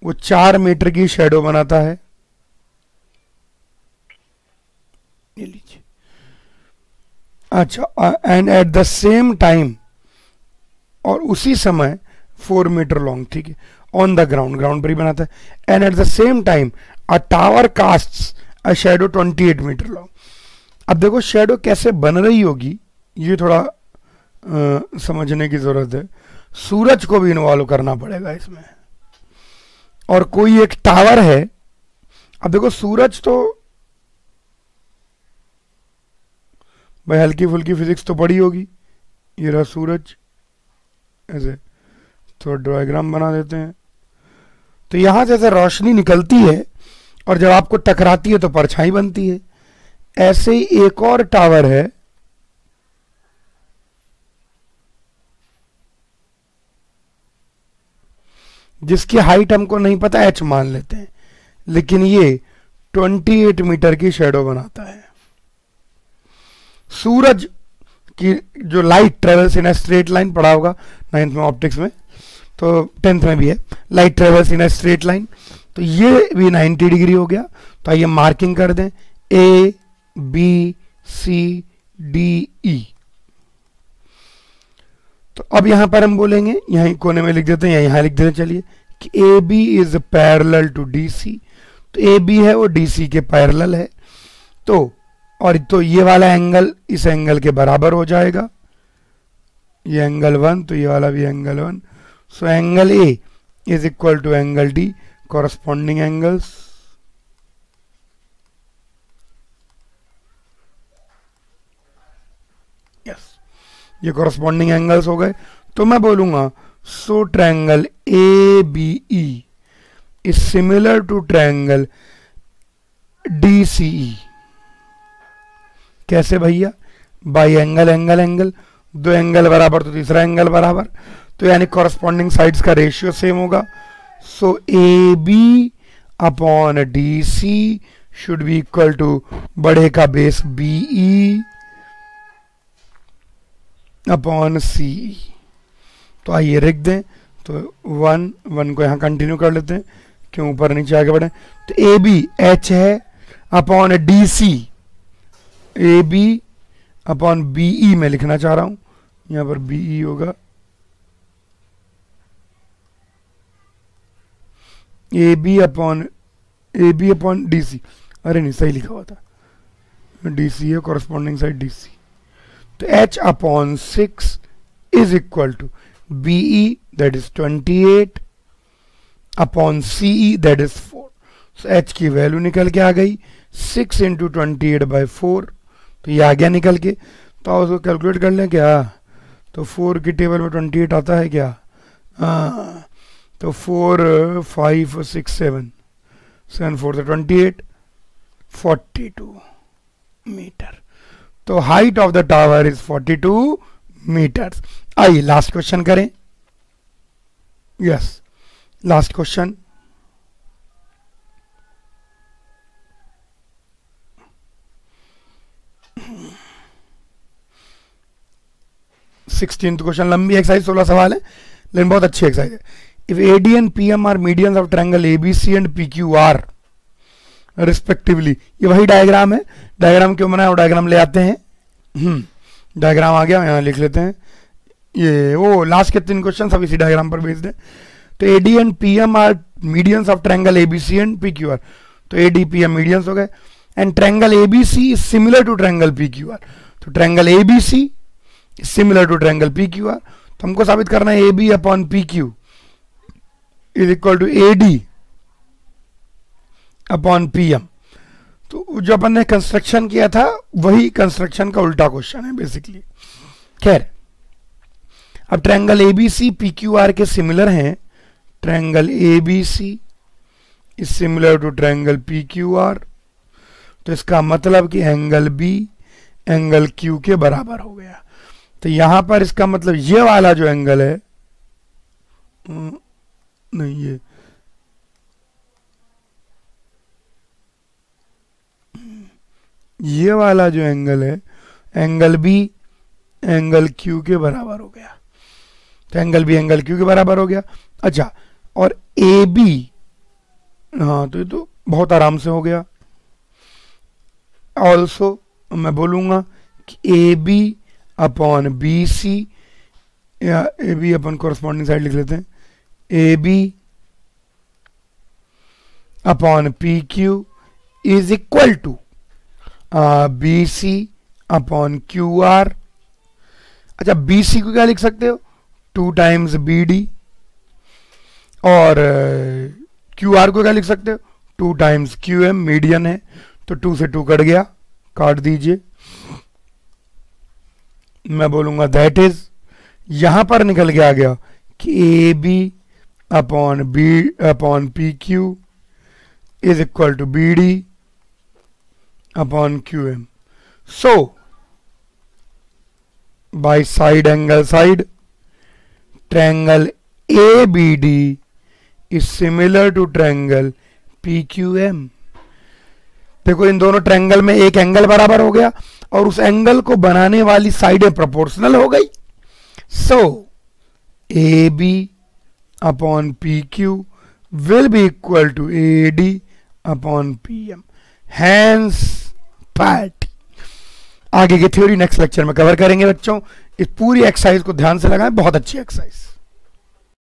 वो 4 मीटर की शेडो बनाता है। ये लीजिए, अच्छा, and at the same time, और उसी समय 4 मीटर लॉन्ग, ठीक है, ऑन द ग्राउंड, ग्राउंड पर ही बनाता है। And at the same time a tower casts a shadow 28 meter long. अब देखो शेडो कैसे बन रही होगी, ये थोड़ा समझने की जरूरत है। सूरज को भी इन्वॉल्व करना पड़ेगा इसमें, और कोई एक टावर है। अब देखो सूरज तो भाई हल्की फुल्की फिजिक्स तो पढ़ी होगी। ये रहा सूरज, ऐसे थोड़ा डायग्राम बना देते हैं। तो यहां से ऐसे रोशनी निकलती है और जब आपको टकराती है तो परछाई बनती है। ऐसे ही एक और टावर है, जिसकी हाइट हमको नहीं पता, h मान लेते हैं, लेकिन ये 28 मीटर की शेडो बनाता है। सूरज की जो light travels in a straight line, पढ़ा होगा 9th में ऑप्टिक्स में, तो 10th में भी है, light travels in a straight line. तो ये भी 90 डिग्री हो गया। तो आइए मार्किंग कर दें, A B C D E। तो अब यहां पर हम बोलेंगे, यहीं कोने में लिख देते हैं या यहां लिख देते हैं, चलिए, कि A B is parallel to D C. तो ए बी है वो डी सी के पैरेलल है। तो और तो ये वाला एंगल इस एंगल के बराबर हो जाएगा, ये एंगल 1, तो ये वाला भी angle 1। So angle A is equal to angle D, corresponding angles. Yes, ये कॉरस्पॉन्डिंग एंगल्स हो गए। तो मैं बोलूंगा so triangle A B E is similar to triangle DCE। कैसे भैया? बाई एंगल एंगल एंगल, दो एंगल बराबर तो तीसरा एंगल बराबर, तो यानी कॉरस्पॉन्डिंग साइड्स का रेशियो सेम होगा। So AB upon DC should be equal to बड़े का बेस BE अपॉन CE। तो आइए लिख दें, तो 1 को यहाँ कंटिन्यू कर लेते हैं, क्यों ऊपर नीचे आगे बढ़े। तो AB H है upon DC, AB upon BE में लिखना चाह रहा हूं, यहां पर BE होगा, AB अपॉन DC। अरे नहीं, सही लिखा हुआ था, DC है कॉरस्पॉन्डिंग साइड DC। तो H upon 6 is equal to BE that is 28 upon CE that is 4। So H की वैल्यू निकल के आ गई 6 इंटू 28/4, तो ये आ गया निकल के। तो उसको कैलकुलेट कर लें क्या? तो 4 की टेबल में 28 आता है क्या? हाँ, तो 4 5 6 7 7 4 से 28 42 मीटर। तो height of the tower is 42 meters. आइए लास्ट क्वेश्चन करें। Yes, last question. क्वेश्चन, लंबी एक्सरसाइज, 16 सवाल है लेकिन बहुत अच्छी एक्सरसाइज है। If AD and PM are medians of triangle ABC and PQR respectively, ये वही डायग्राम है। डायग्राम क्यों बनाया, वो डायग्राम ले आते हैं। डायग्राम आ गया, यहाँ लिख लेते हैं। ये वो लास्ट के 3 क्वेश्चन सब इसी डायग्राम पर भेज दें। तो AD and PM are medians of triangle ABC and PQR, तो AD PM मीडियंस हो गए। And triangle ABC is similar to triangle PQR, तो triangle ABC is similar to triangle PQR। तो हमको साबित करना है AB upon PQ is equal to AD upon PM। तो जो अपन ने कंस्ट्रक्शन किया था वही कंस्ट्रक्शन का उल्टा क्वेश्चन है बेसिकली। खैर, अब ट्रायंगल ABC PQR के सिमिलर हैं। Triangle ABC is similar to triangle PQR, तो इसका मतलब कि एंगल B एंगल Q के बराबर हो गया। तो यहां पर इसका मतलब ये वाला जो एंगल है, नहीं, ये वाला जो एंगल है, एंगल B एंगल Q के बराबर हो गया। तो एंगल B एंगल Q के बराबर हो गया। अच्छा, और AB, हाँ, तो ये तो बहुत आराम से हो गया। ऑल्सो मैं बोलूंगा कि AB अपॉन BC, या AB अपन कॉरस्पॉन्डिंग साइड लिख लेते हैं, AB upon PQ is equal to BC upon QR। अच्छा, BC को क्या लिख सकते हो? 2 टाइम्स BD, और QR को क्या लिख सकते हो? 2 टाइम्स QM, मीडियन है तो 2 से 2 कट गया, काट दीजिए। मैं बोलूंगा दैट इज, यहां पर निकल के आ गया कि AB upon PQ is equal to BD upon QM। So by side angle side, triangle ABD is similar to triangle PQM। देखो, इन दोनों ट्रायंगल में एक एंगल बराबर हो गया और उस एंगल को बनाने वाली साइडें प्रोपोर्शनल हो गई। So AB upon PQ will be equal to AD upon PM। Hence पैट। आगे की थ्योरी नेक्स्ट लेक्चर में कवर करेंगे बच्चों। इस पूरी एक्सरसाइज को ध्यान से लगाएं, बहुत अच्छी एक्सरसाइज।